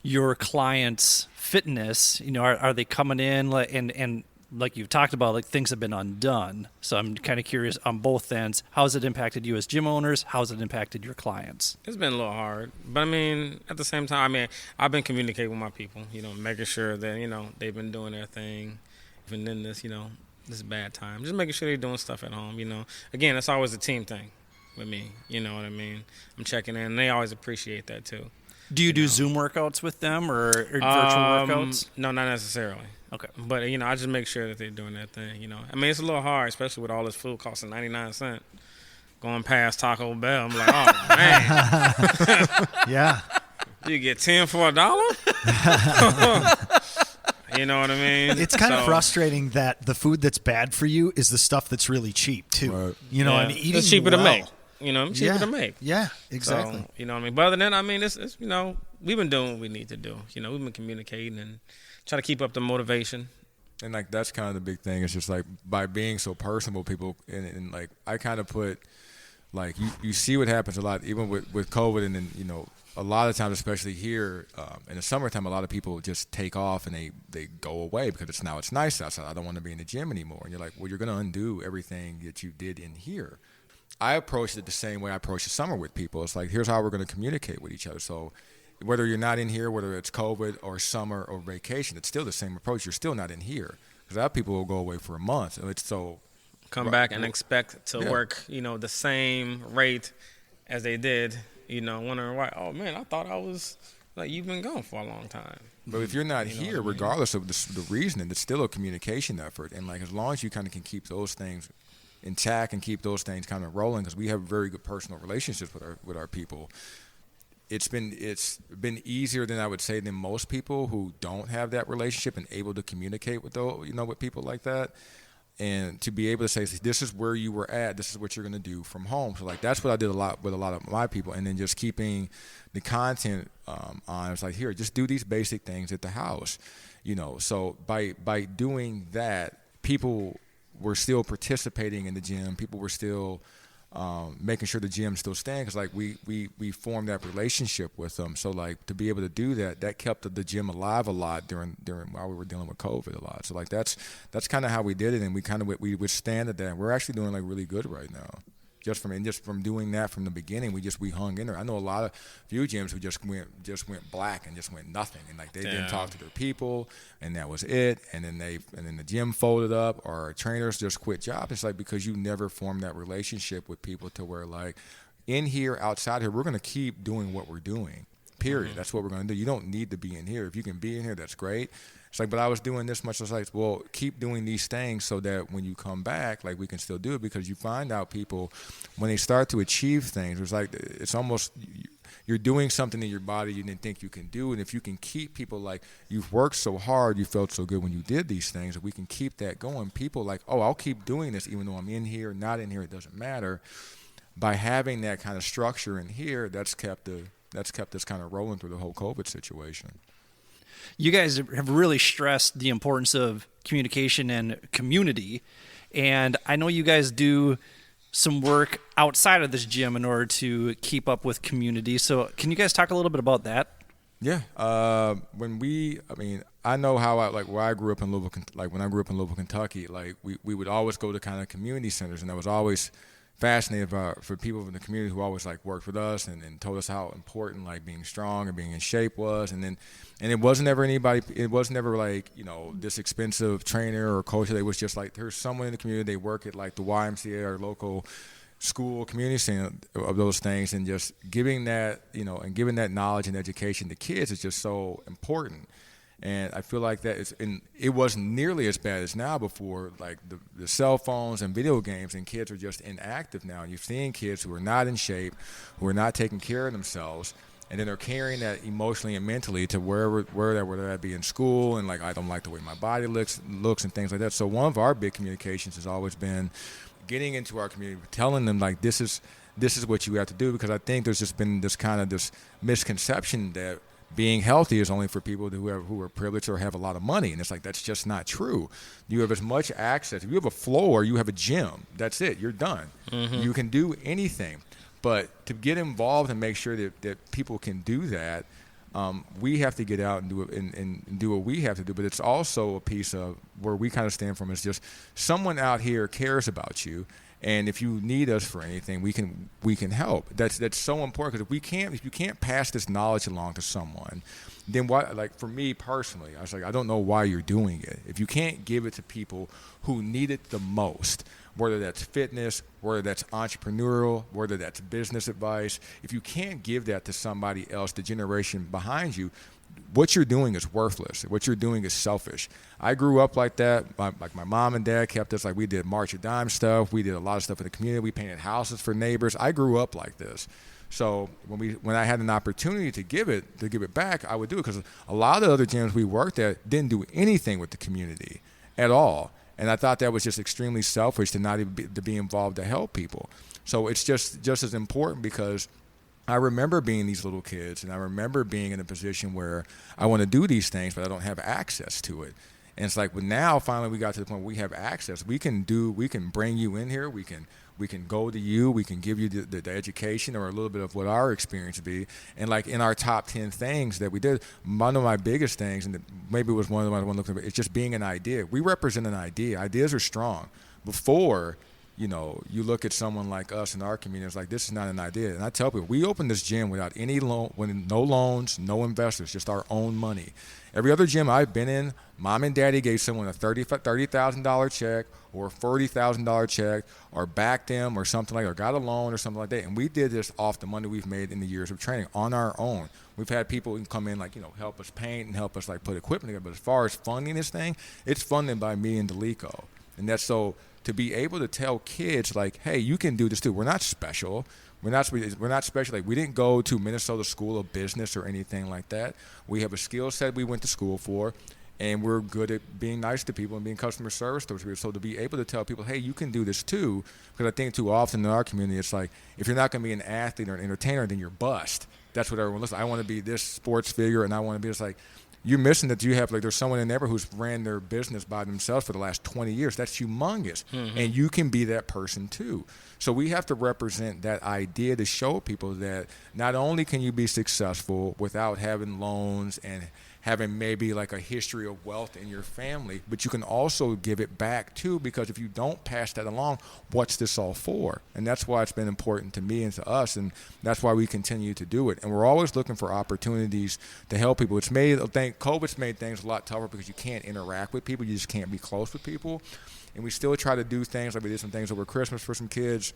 your clients' fitness? Are they coming in and like you've talked about, like things have been undone. So I'm kind of curious on both ends. How has it impacted you as gym owners? How has it impacted your clients? It's been a little hard, but I mean, at the same time, I mean, I've been communicating with my people, making sure that, they've been doing their thing, even in this, this bad time. Just making sure they're doing stuff at home, Again, it's always a team thing with me, you know what I mean? I'm checking in, and they always appreciate that too. Do you do Zoom workouts with them or virtual workouts? No, not necessarily. Okay. But, I just make sure that they're doing that thing, I mean, it's a little hard, especially with all this food costing 99 cents. Going past Taco Bell, I'm like, oh, man. Yeah. You get 10 for $1? You know what I mean? It's kind of frustrating that the food that's bad for you is the stuff that's really cheap, too. Right. And eating it's cheaper to make. Cheaper yeah. to make. Yeah, exactly. So, you know what I mean? But other than that, I mean, it's we've been doing what we need to do. We've been communicating and trying to keep up the motivation. And like that's kind of the big thing. It's just like by being so personable, people and like I kind of put like you see what happens a lot, even with COVID, and then a lot of times, especially here in the summertime, a lot of people just take off and they go away because it's nice outside. I don't want to be in the gym anymore. And you're like, well, you're going to undo everything that you did in here. I approached it the same way I approach the summer with people. It's like, here's how we're going to communicate with each other. So whether you're not in here, whether it's COVID or summer or vacation, it's still the same approach. You're still not in here because other people will go away for a month. And it's so come back and expect to work, the same rate as they did, wondering why, oh man, I thought I was like, you've been gone for a long time. But if you're not here, regardless of the reasoning, it's still a communication effort. And like, as long as you kind of can keep those things intact and keep those things kind of rolling, because we have very good personal relationships with our people. It's been easier than I would say than most people who don't have that relationship and able to communicate with with people like that, and to be able to say, this is where you were at, this is what you're going to do from home. So like that's what I did a lot with a lot of my people, and then just keeping the content on. It's like, here, just do these basic things at the house, So by doing that, people were still participating in the gym. People were still making sure the gym's still staying because like we formed that relationship with them. So like to be able to do that kept the gym alive a lot during while we were dealing with COVID a lot. So like that's kind of how we did it, and we withstanded that. And we're actually doing like really good right now. Just from doing that from the beginning, we hung in there. I know a few gyms who just went black and just went nothing, and like they didn't talk to their people, and that was it. And then the gym folded up, or trainers just quit jobs. It's like because you never formed that relationship with people to where like in here, outside here, we're gonna keep doing what we're doing. Period. Mm-hmm. That's what we're gonna do. You don't need to be in here. If you can be in here, that's great. It's like, but I was doing this much. I was like, well, keep doing these things so that when you come back, like we can still do it, because you find out people when they start to achieve things, it's like it's almost you're doing something in your body you didn't think you can do, and if you can keep people like you've worked so hard, you felt so good when you did these things, if we can keep that going, people like, oh, I'll keep doing this even though I'm in here, not in here, it doesn't matter. By having that kind of structure in here, that's kept us kind of rolling through the whole COVID situation. You guys have really stressed the importance of communication and community, and I know you guys do some work outside of this gym in order to keep up with community. So can you guys talk a little bit about that? Yeah. I know how where I grew up in Louisville, like when I grew up in Louisville, Kentucky, like we would always go to kind of community centers, and I was always fascinated for people in the community who always like worked with us and told us how important like being strong and being in shape was. And it wasn't never like, this expensive trainer or coach. They was just like, there's someone in the community, they work at like the YMCA or local school community center of those things, and just giving that, and giving that knowledge and education to kids is just so important. And I feel like it wasn't nearly as bad as now before, like the cell phones and video games, and kids are just inactive now. And you're seeing kids who are not in shape, who are not taking care of themselves, and then they're carrying that emotionally and mentally to whether that be in school, and like, I don't like the way my body looks and things like that. So one of our big communications has always been getting into our community, telling them like, this is what you have to do, because I think there's just been this misconception that being healthy is only for people who are privileged or have a lot of money. And it's like, that's just not true. You have as much access. If you have a floor, you have a gym. That's it. You're done. Mm-hmm. You can do anything. But to get involved and make sure that people can do that, we have to get out and do it and do what we have to do. But it's also a piece of where we kind of stand from is just someone out here cares about you. And if you need us for anything, we can help. That's so important, because if you can't pass this knowledge along to someone, then what? Like for me personally, I was like, I don't know why you're doing it. If you can't give it to people who need it the most, whether that's fitness, whether that's entrepreneurial, whether that's business advice, if you can't give that to somebody else, the generation behind you, what you're doing is worthless. What you're doing is selfish. I grew up like that. My mom and dad kept us, like, we did March of Dimes stuff. We did a lot of stuff in the community. We painted houses for neighbors. I grew up like this. So when I had an opportunity to give it back, I would do it, because a lot of the other gyms we worked at didn't do anything with the community at all. And I thought that was just extremely selfish to not even be involved to help people. So it's just as important, because I remember being these little kids, and I remember being in a position where I want to do these things, but I don't have access to it. And it's like, well, now finally we got to the point where we have access. We can bring you in here. We can go to you. We can give you the education, or a little bit of what our experience be. And like in our top 10 things that we did, one of my biggest things, and maybe it was one of the ones I want to look at, it's just being an idea. We represent an idea. Ideas are strong. Before, you look at someone like us in our community, it's like, this is not an idea. And I tell people, we opened this gym without any loan, no loans, no investors, just our own money. Every other gym I've been in, mom and daddy gave someone a $30,000 check or a $40,000 check, or backed them or something like that, or got a loan or something like that. And we did this off the money we've made in the years of training on our own. We've had people who can come in, like, help us paint and help us like put equipment together. But as far as funding this thing, it's funded by me and Daleco. And that's so to be able to tell kids, like, hey, you can do this too. We're not special. We're not special. Like, we didn't go to Minnesota School of Business or anything like that. We have a skill set we went to school for, and we're good at being nice to people and being customer service to people. So to be able to tell people, hey, you can do this too, because I think too often in our community, it's like, if you're not going to be an athlete or an entertainer, then you're bust. That's what everyone listens. I want to be this sports figure, and I want to be. It's like, you're missing that you have, like, there's someone in there who's ran their business by themselves for the last 20 years. That's humongous. Mm-hmm. And you can be that person too. So we have to represent that idea to show people that not only can you be successful without having loans and having maybe like a history of wealth in your family, but you can also give it back too, because if you don't pass that along, what's this all for? And that's why it's been important to me and to us, and that's why we continue to do it. And we're always looking for opportunities to help people. COVID's made things a lot tougher, because you can't interact with people. You just can't be close with people. And we still try to do things, like we did some things over Christmas for some kids.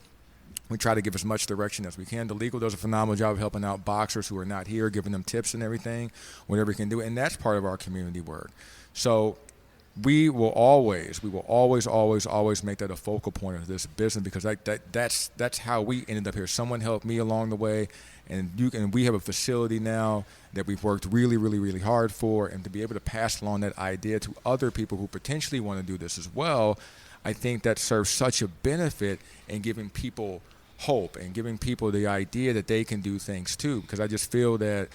We try to give as much direction as we can. Daleco does a phenomenal job of helping out boxers who are not here, giving them tips and everything, whatever we can do. And that's part of our community work. So we will always make that a focal point of this business, because that's how we ended up here. Someone helped me along the way, and we have a facility now that we've worked really, really, really hard for, and to be able to pass along that idea to other people who potentially want to do this as well, I think that serves such a benefit in giving people hope and giving people the idea that they can do things too. Because I just feel that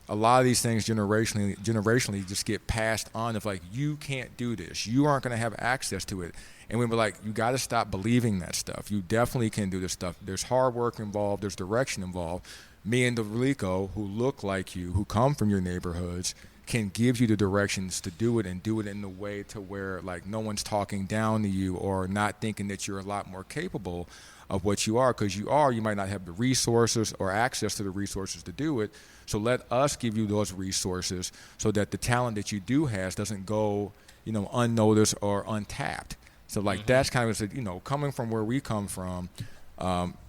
a lot of these things generationally just get passed on of like, you can't do this. You aren't going to have access to it. And we were like, you got to stop believing that stuff. You definitely can do this stuff. There's hard work involved. There's direction involved. Me and Daleco, who look like you, who come from your neighborhoods, can give you the directions to do it, and do it in the way to where like no one's talking down to you or not thinking that you're a lot more capable of what you are, because you might not have the resources or access to the resources to do it. So let us give you those resources so that the talent that you do have doesn't go, unnoticed or untapped. So like that's kind of, coming from where we come from,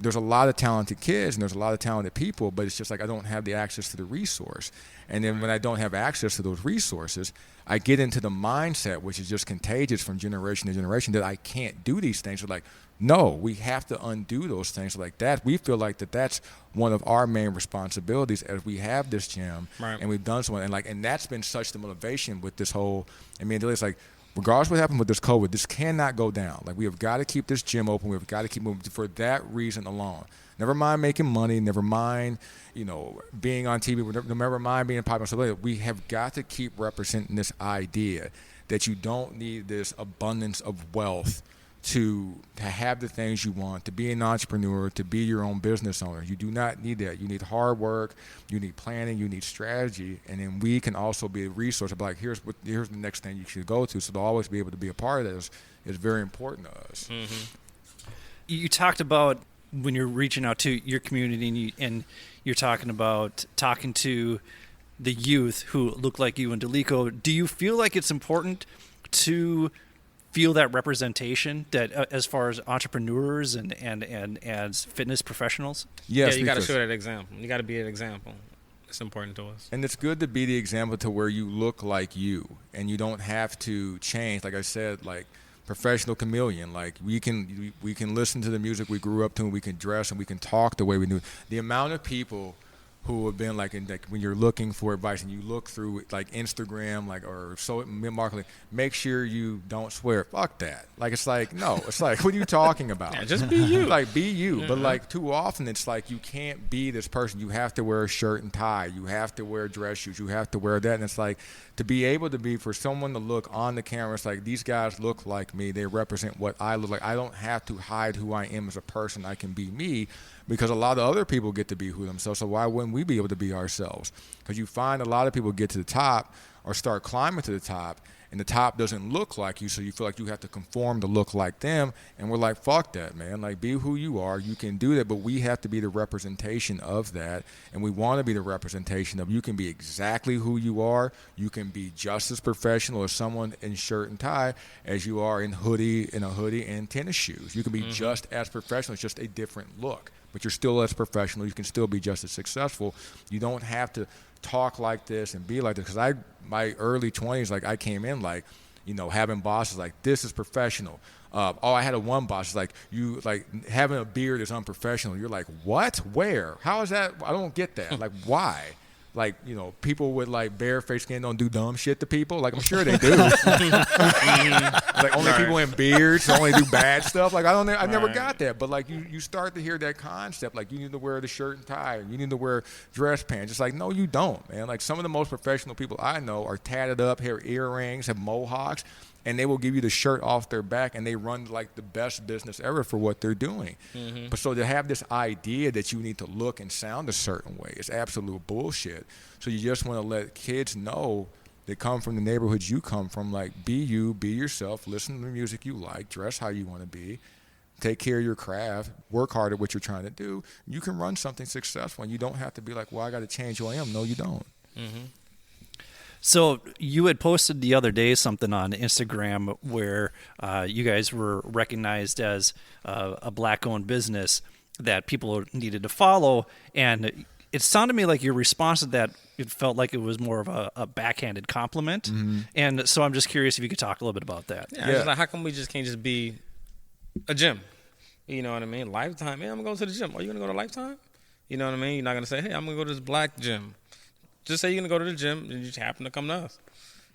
there's a lot of talented kids and there's a lot of talented people, but it's just like I don't have the access to the resource. And then when I don't have access to those resources, I get into the mindset, which is just contagious from generation to generation, that I can't do these things. So like, no, we have to undo those things like that. We feel like that's one of our main responsibilities as we have this gym, right. And we've done so. And that's been such the motivation with this whole, it's like, regardless of what happens with this COVID, this cannot go down. Like, we have got to keep this gym open. We've got to keep moving for that reason alone. Never mind making money. Never mind, being on TV. Never mind being popular. So we have got to keep representing this idea that you don't need this abundance of wealth to have the things you want, to be an entrepreneur, to be your own business owner. You do not need that. You need hard work, you need planning, you need strategy, and then we can also be a resource of like, here's the next thing you should go to. So to always be able to be a part of that is very important to us. Mm-hmm. You talked about when you're reaching out to your community and you're talking about talking to the youth who look like you in Daleco. Do you feel like it's important to feel that representation that as far as entrepreneurs and as fitness professionals? Yes, yeah, you got to show that example. You got to be an example. It's important to us. And it's good to be the example to where you look like you and you don't have to change. Like I said, like professional chameleon. Like we can listen to the music we grew up to and we can dress and we can talk the way we do. The amount of people who have been like when you're looking for advice and you look through like Instagram, like or so marketing, make sure you don't swear. Fuck that. Like it's like no. It's like what are you talking about? Yeah, just be you. Like be you. Mm-hmm. But like too often it's like you can't be this person. You have to wear a shirt and tie. You have to wear dress shoes. You have to wear that. And it's like to be able to be for someone to look on the camera. It's like these guys look like me. They represent what I look like. I don't have to hide who I am as a person. I can be me. Because a lot of other people get to be who themselves, so why wouldn't we be able to be ourselves? Because you find a lot of people get to the top or start climbing to the top, and the top doesn't look like you, so you feel like you have to conform to look like them, and we're like, fuck that, man. Like, be who you are. You can do that, but we have to be the representation of that, and we want to be the representation of you can be exactly who you are. You can be just as professional as someone in shirt and tie as you are in a hoodie and tennis shoes. You can be just as professional. It's just a different look. But you're still as professional. You can still be just as successful. You don't have to talk like this and be like this. Because my early 20s, like I came in like, you know, having bosses like this is professional. I had one boss is like you like having a beard is unprofessional. You're like, what? Where? How is that? I don't get that. Like, why? Like, you know, people with like barefaced skin don't do dumb shit to people. Like, I'm sure they do. Like, only people in beards only do bad stuff. Like, I never got that. But like, you start to hear that concept. Like, you need to wear the shirt and tie. You need to wear dress pants. It's like, no, you don't, man. Like, some of the most professional people I know are tatted up, have earrings, have mohawks, and they will give you the shirt off their back, and they run like the best business ever for what they're doing. Mm-hmm. But so to have this idea that you need to look and sound a certain way is absolute bullshit. So you just want to let kids know that come from the neighborhoods you come from, like, be you, be yourself, listen to the music you like, dress how you want to be, take care of your craft, work hard at what you're trying to do. You can run something successful, and you don't have to be like, well, I got to change who I am. No, you don't. Mm-hmm. So you had posted the other day something on Instagram where you guys were recognized as a black-owned business that people needed to follow, and it sounded to me like your response to that, it felt like it was more of a backhanded compliment. Mm-hmm. And so I'm just curious if you could talk a little bit about that. Yeah. Just like, how come we just can't just be a gym? You know what I mean? Lifetime. Yeah, I'm going to go to the gym. Are you going to go to Lifetime? You know what I mean? You're not going to say, hey, I'm going to go to this black gym. Just say you're going to go to the gym and you just happen to come to us.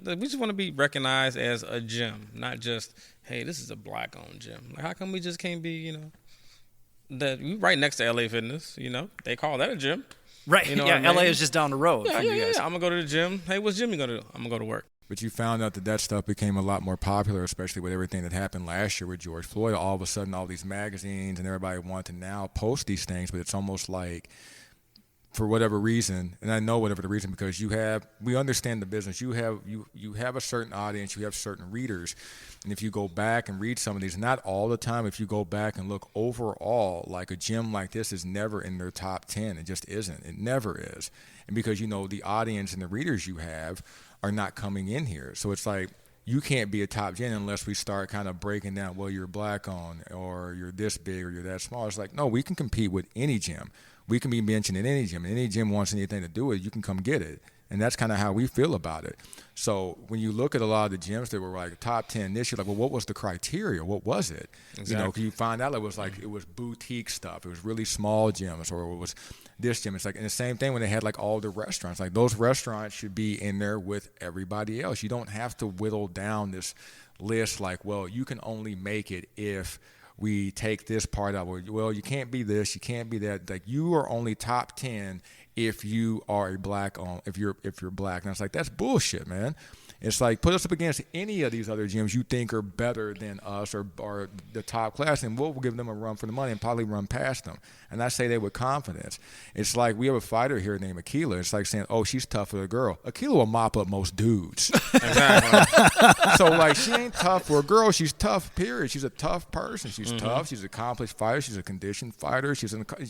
We just want to be recognized as a gym, not just, hey, this is a black-owned gym. Like, how come we just can't be, you know, that we right next to LA Fitness, you know? They call that a gym. Right. You know yeah, what I mean? LA is just down the road from you guys. Yeah. I'm going to go to the gym. Hey, what's gym you going to do? I'm going to go to work. But you found out that stuff became a lot more popular, especially with everything that happened last year with George Floyd. All of a sudden, all these magazines and everybody want to now post these things, but it's almost like, for whatever reason, and I know whatever the reason, because we understand the business. You have a certain audience, you have certain readers, and if you go back and read some of these, not all the time, if you go back and look overall, like a gym like this is never in their top 10. It just isn't. It never is. And because, you know, the audience and the readers you have are not coming in here. So it's like, you can't be a top gym unless we start kind of breaking down, well, you're black on, or you're this big, or you're that small. It's like, no, we can compete with any gym. We can be mentioned in any gym. And any gym wants anything to do with it, you can come get it. And that's kind of how we feel about it. So when you look at a lot of the gyms that were like top 10 this year, like, well, what was the criteria? What was it? Exactly. You know, because you find out it was like, it was boutique stuff. It was really small gyms, or it was this gym. It's like, and the same thing when they had like all the restaurants. Like, those restaurants should be in there with everybody else. You don't have to whittle down this list like, well, you can only make it if we take this part out. Well, you can't be this, you can't be that. Like, you are only top 10 if you are a black if you're black. And I was like, that's bullshit, man. It's like, put us up against any of these other gyms you think are better than us or the top class, and we'll give them a run for the money and probably run past them. And I say that with confidence. It's like we have a fighter here named Akila. It's like saying, oh, she's tough for a girl. Akila will mop up most dudes. Exactly. So, like, she ain't tough for a girl. She's tough, period. She's a tough person. She's tough. She's an accomplished fighter. She's a conditioned fighter.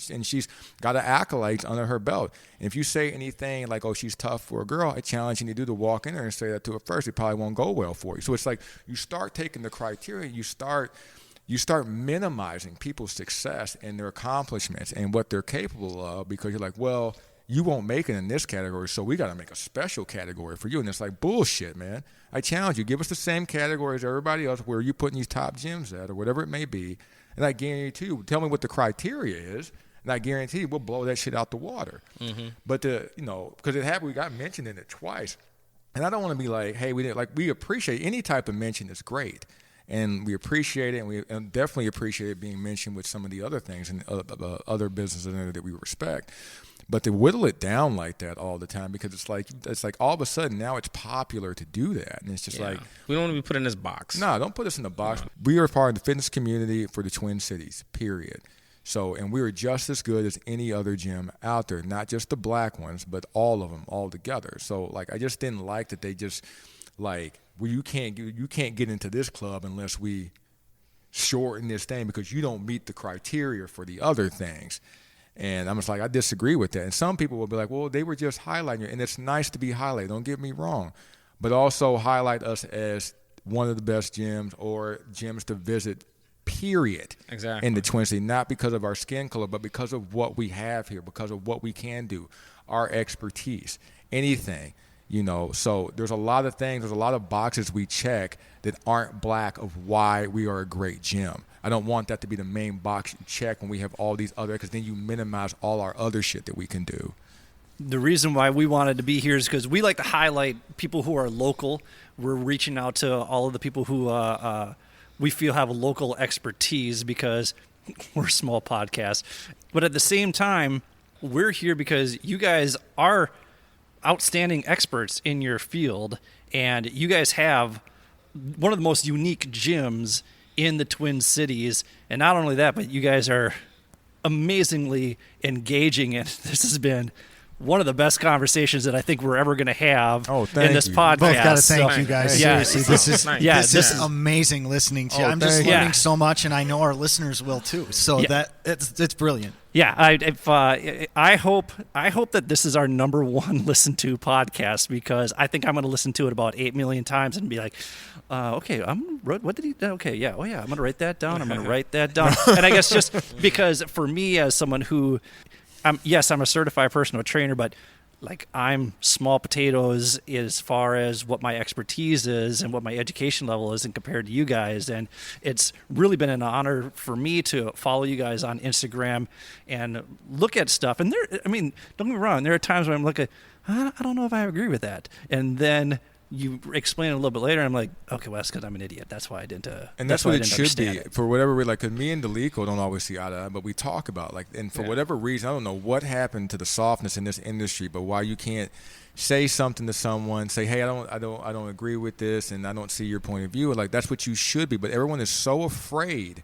And she's got an accolades under her belt. And if you say anything like, oh, she's tough for a girl, I challenge you to walk in there and say that to her first. It probably won't go well for you. So it's like you start taking the criteria, you start minimizing people's success and their accomplishments and what they're capable of, because you're like, well, you won't make it in this category, so we got to make a special category for you. And it's like, bullshit, man. I challenge you. Give us the same category as everybody else where you're putting these top gyms at or whatever it may be. And I guarantee you, tell me what the criteria is, and I guarantee you we'll blow that shit out the water. But, because it happened, we got mentioned in it twice. And I don't want to be like, hey, we appreciate any type of mention is great. And we appreciate it, and we definitely appreciate it being mentioned with some of the other things and other businesses in there that we respect. But to whittle it down like that all the time, because it's like all of a sudden now it's popular to do that. And it's just like, we don't want to be put in this box. No, don't put us in the box. No. We are part of the fitness community for the Twin Cities, period. So, and we are just as good as any other gym out there, not just the black ones, but all of them all together. So, like, I just didn't like that they just, like, well, you can't get into this club unless we shorten this thing because you don't meet the criteria for the other things. And I'm just like, I disagree with that. And some people will be like, well, they were just highlighting it. And it's nice to be highlighted, don't get me wrong. But also highlight us as one of the best gyms or gyms to visit, period. Exactly. In the Twin Cities, not because of our skin color, but because of what we have here, because of what we can do, our expertise, anything. So there's a lot of things, there's a lot of boxes we check that aren't black of why we are a great gym. I don't want that to be the main box you check when we have all these other, because then you minimize all our other shit that we can do. The reason why we wanted to be here is because we like to highlight people who are local. We're reaching out to all of the people who we feel have a local expertise because we're a small podcast. But at the same time, we're here because you guys are outstanding experts in your field, and you guys have one of the most unique gyms in the Twin Cities. And not only that, but you guys are amazingly engaging, and this has been one of the best conversations that I think we're ever going to have in this podcast. Both got to thank you guys. Yeah. Seriously, this is amazing listening to you. I'm just learning so much, and I know our listeners will too. So that it's brilliant. Yeah, I hope that this is our number one listened to podcast, because I think I'm going to listen to it about 8 million times and be like, okay, what did he do? Okay, yeah, I'm going to write that down. I'm going to write that down. And I guess just because for me as someone who, I'm a certified personal trainer, but like I'm small potatoes as far as what my expertise is and what my education level is, and compared to you guys. And it's really been an honor for me to follow you guys on Instagram and look at stuff. And don't get me wrong, there are times when I'm looking, I don't know if I agree with that. And then you explain it a little bit later, and I'm like, okay, well, that's because I'm an idiot. That's why I didn't. And that's what it should be. For whatever reason, like, because me and Daleco don't always see eye to eye, but we talk about, like, and for whatever reason, I don't know what happened to the softness in this industry, but why you can't say something to someone, say, hey, I don't agree with this, and I don't see your point of view. Like, that's what you should be. But everyone is so afraid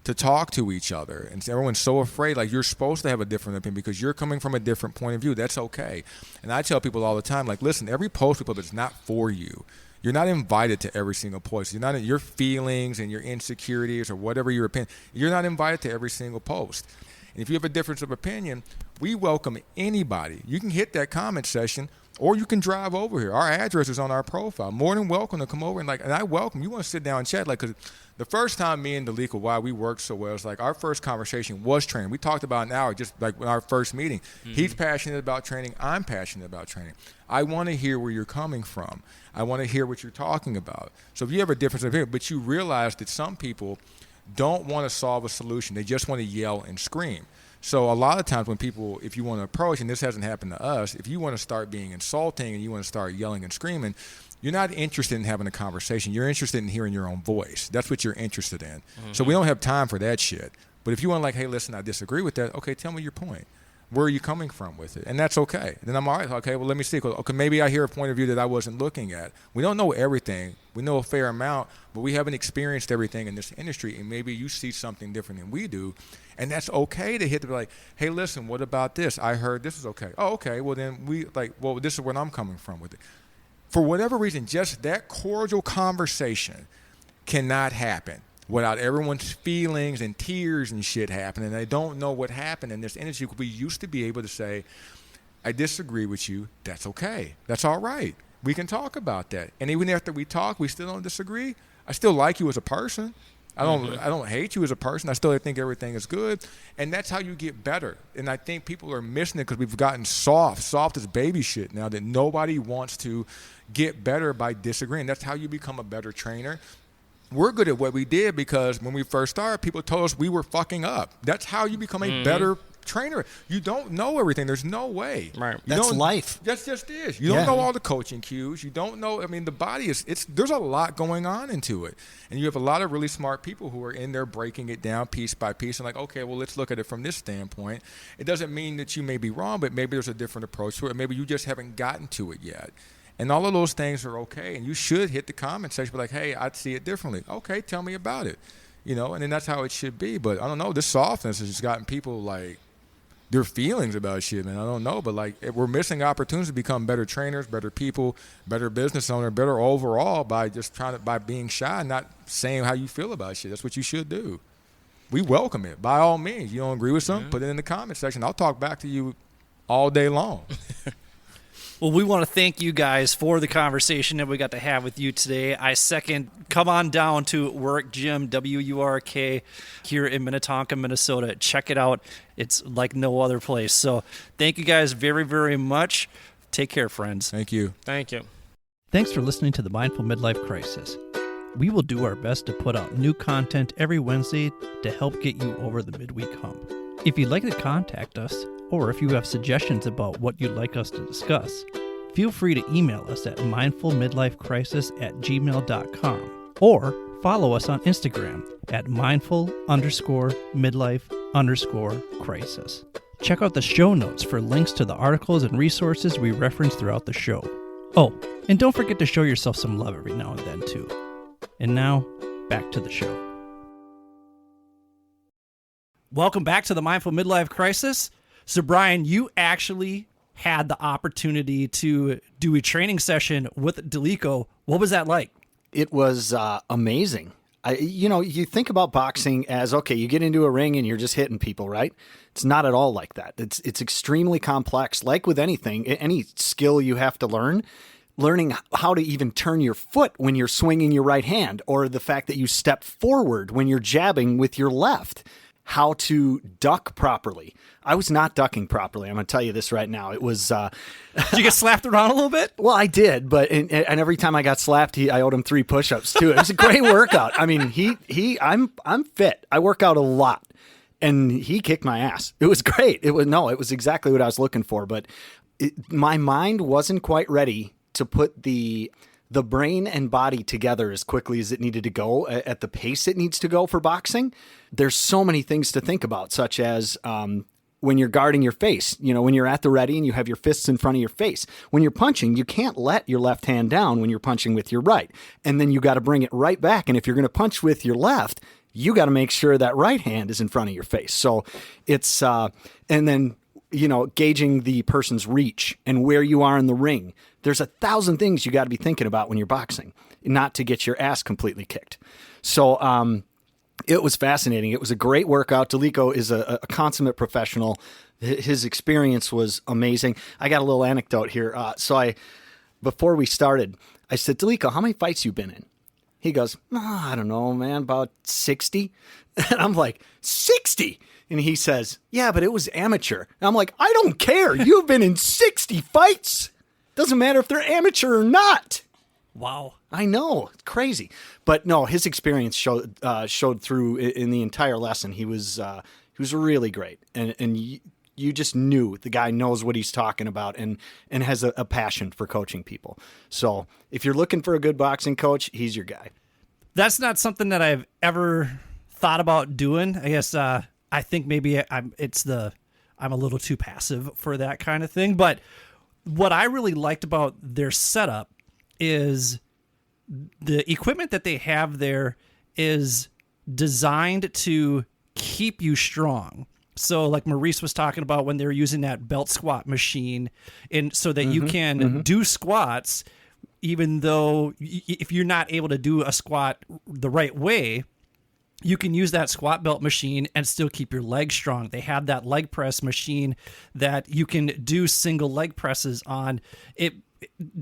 to talk to each other, and everyone's so afraid, like, you're supposed to have a different opinion because you're coming from a different point of view. That's okay. And I tell people all the time, like, listen, every post we put is not for you. You're not invited to every single post. You're not your feelings and your insecurities or whatever your opinion. You're not invited to every single post. And if you have a difference of opinion, we welcome anybody. You can hit that comment section, or you can drive over here. Our address is on our profile. More than welcome to come over and I welcome you. Want to sit down and chat, like, because the first time me and Daleco, why we worked so well, is like our first conversation was training. We talked about an hour, just like in our first meeting. Mm-hmm. He's passionate about training. I'm passionate about training. I want to hear where you're coming from. I want to hear what you're talking about. So if you have a difference of opinion, but you realize that some people don't want to solve a solution. They just want to yell and scream. So a lot of times when people, if you want to approach, and this hasn't happened to us, if you want to start being insulting and you want to start yelling and screaming, you're not interested in having a conversation. You're interested in hearing your own voice. That's what you're interested in. Mm-hmm. So we don't have time for that shit. But if you want to, like, hey, listen, I disagree with that. Okay, tell me your point. Where are you coming from with it? And that's okay. Then I'm all right. Okay, well, let me see. Okay, maybe I hear a point of view that I wasn't looking at. We don't know everything. We know a fair amount, but we haven't experienced everything in this industry, and maybe you see something different than we do. And that's okay to hit the like, hey, listen, what about this? I heard this is okay. Oh, okay. Well, then this is where I'm coming from with it. For whatever reason, just that cordial conversation cannot happen without everyone's feelings and tears and shit happening. They don't know what happened in this industry. We used to be able to say, I disagree with you. That's okay. That's all right. We can talk about that. And even after we talk, we still don't disagree. I still like you as a person. I don't hate you as a person. I still think everything is good. And that's how you get better. And I think people are missing it because we've gotten soft as baby shit now, that nobody wants to get better by disagreeing. That's how you become a better trainer. We're good at what we did because when we first started, people told us we were fucking up. That's how you become a better trainer. You don't know everything. There's no way. Right. That's life. That's just is. You don't know all the coaching cues. You don't know. I mean, the body there's a lot going on into it. And you have a lot of really smart people who are in there breaking it down piece by piece and like, okay, well, let's look at it from this standpoint. It doesn't mean that you may be wrong, but maybe there's a different approach to it. Maybe you just haven't gotten to it yet. And all of those things are okay. And you should hit the comment section, be like, hey, I see it differently. Okay, tell me about it. And then that's how it should be. But I don't know, this softness has just gotten people like their feelings about shit, man. I don't know. But like we're missing opportunities to become better trainers, better people, better business owner, better overall by just by being shy, not saying how you feel about shit. That's what you should do. We welcome it. By all means. You don't agree with something, put it in the comment section. I'll talk back to you all day long. Well, we want to thank you guys for the conversation that we got to have with you today. I second, come on down to WURK Gym, WURK, here in Minnetonka, Minnesota. Check it out. It's like no other place. So thank you guys very, very much. Take care, friends. Thank you. Thank you. Thanks for listening to the Mindful Midlife Crisis. We will do our best to put out new content every Wednesday to help get you over the midweek hump. If you'd like to contact us, or if you have suggestions about what you'd like us to discuss, feel free to email us at mindfulmidlifecrisis@gmail.com or follow us on Instagram at mindful_midlife_crisis. Check out the show notes for links to the articles and resources we reference throughout the show. Oh, and don't forget to show yourself some love every now and then, too. And now, back to the show. Welcome back to the Mindful Midlife Crisis. So, Brian, you actually had the opportunity to do a training session with Daleco. What was that like? It was amazing. You think about boxing as, okay, you get into a ring and you're just hitting people, right? It's not at all like that. It's extremely complex. Like with anything, any skill you have to learn, learning how to even turn your foot when you're swinging your right hand, or the fact that you step forward when you're jabbing with your left, how to duck properly. I was not ducking properly. I'm going to tell you this right now. It was... Did you get slapped around a little bit? Well, I did, but and every time I got slapped, I owed him 3 push-ups too. It was a great workout. I mean, I'm fit. I work out a lot, and he kicked my ass. It was great. It was exactly what I was looking for, but my mind wasn't quite ready to put the brain and body together as quickly as it needed to go at the pace it needs to go for boxing. There's so many things to think about, such as when you're guarding your face, when you're at the ready and you have your fists in front of your face. When you're punching, you can't let your left hand down when you're punching with your right. And then you got to bring it right back. And if you're going to punch with your left, you got to make sure that right hand is in front of your face. So it's, and then, gauging the person's reach and where you are in the ring. There's 1,000 things you got to be thinking about when you're boxing, not to get your ass completely kicked. So it was fascinating. It was a great workout. Daleco is a consummate professional. His experience was amazing. I got a little anecdote here. Before we started, I said, Daleco, how many fights you been in? He goes, I don't know, man, about 60. And I'm like, 60? And he says, yeah, but it was amateur. And I'm like, I don't care. You've been in 60 fights. Doesn't matter if they're amateur or not. Wow. I know. It's crazy. But no, his experience showed through in the entire lesson. He was really great. And you just knew the guy knows what he's talking about and has a passion for coaching people. So if you're looking for a good boxing coach, he's your guy. That's not something that I've ever thought about doing. I guess I think maybe I'm I'm a little too passive for that kind of thing. But what I really liked about their setup is the equipment that they have there is designed to keep you strong. So like Maurice was talking about when they were using that belt squat machine, and so that you can do squats, even though if you're not able to do a squat the right way, you can use that squat belt machine and still keep your legs strong. They have that leg press machine that you can do single leg presses on.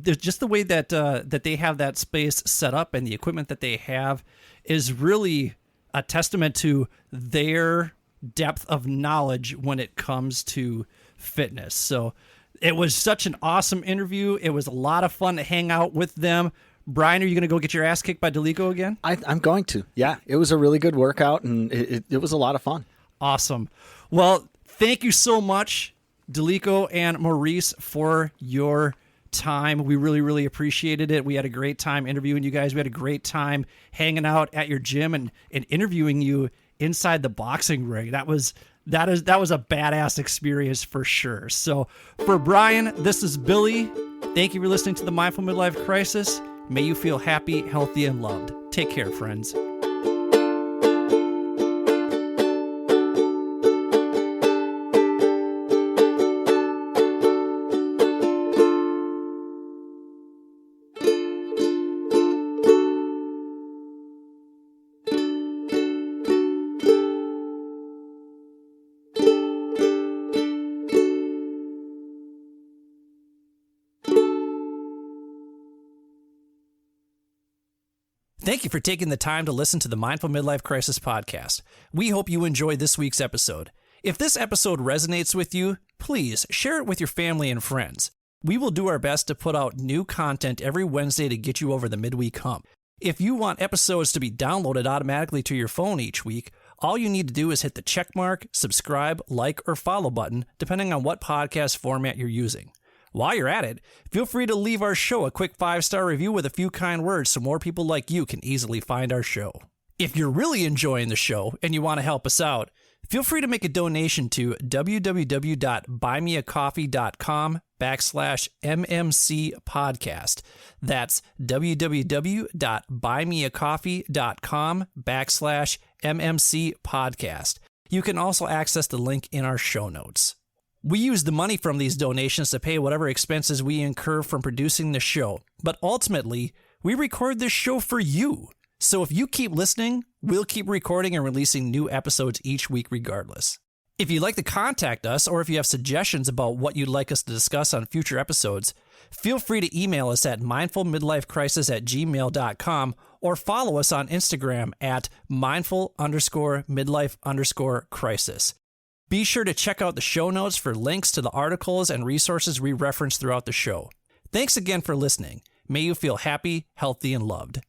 Just the way that that they have that space set up and the equipment that they have is really a testament to their depth of knowledge when it comes to fitness. So it was such an awesome interview. It was a lot of fun to hang out with them. Brian, are you going to go get your ass kicked by Daleco again? I'm going to. Yeah, it was a really good workout, and it was a lot of fun. Awesome. Well, thank you so much, Daleco and Maurice, for your time. We really, really appreciated it. We had a great time interviewing you guys. We had a great time hanging out at your gym and interviewing you inside the boxing ring. That was a badass experience for sure. So for Brian, this is Billy. Thank you for listening to the Mindful Midlife Crisis. May you feel happy, healthy, and loved. Take care, friends. Thank you for taking the time to listen to the Mindful Midlife Crisis podcast. We hope you enjoyed this week's episode. If this episode resonates with you, please share it with your family and friends. We will do our best to put out new content every Wednesday to get you over the midweek hump. If you want episodes to be downloaded automatically to your phone each week, all you need to do is hit the checkmark, subscribe, like, or follow button, depending on what podcast format you're using. While you're at it, feel free to leave our show a quick 5-star review with a few kind words so more people like you can easily find our show. If you're really enjoying the show and you want to help us out, feel free to make a donation to www.buymeacoffee.com/MMC podcast. That's www.buymeacoffee.com/MMC podcast. You can also access the link in our show notes. We use the money from these donations to pay whatever expenses we incur from producing the show, but ultimately, we record this show for you. So if you keep listening, we'll keep recording and releasing new episodes each week regardless. If you'd like to contact us, or if you have suggestions about what you'd like us to discuss on future episodes, feel free to email us at mindfulmidlifecrisis@gmail.com or follow us on Instagram at mindful_midlife_crisis. Be sure to check out the show notes for links to the articles and resources we reference throughout the show. Thanks again for listening. May you feel happy, healthy, and loved.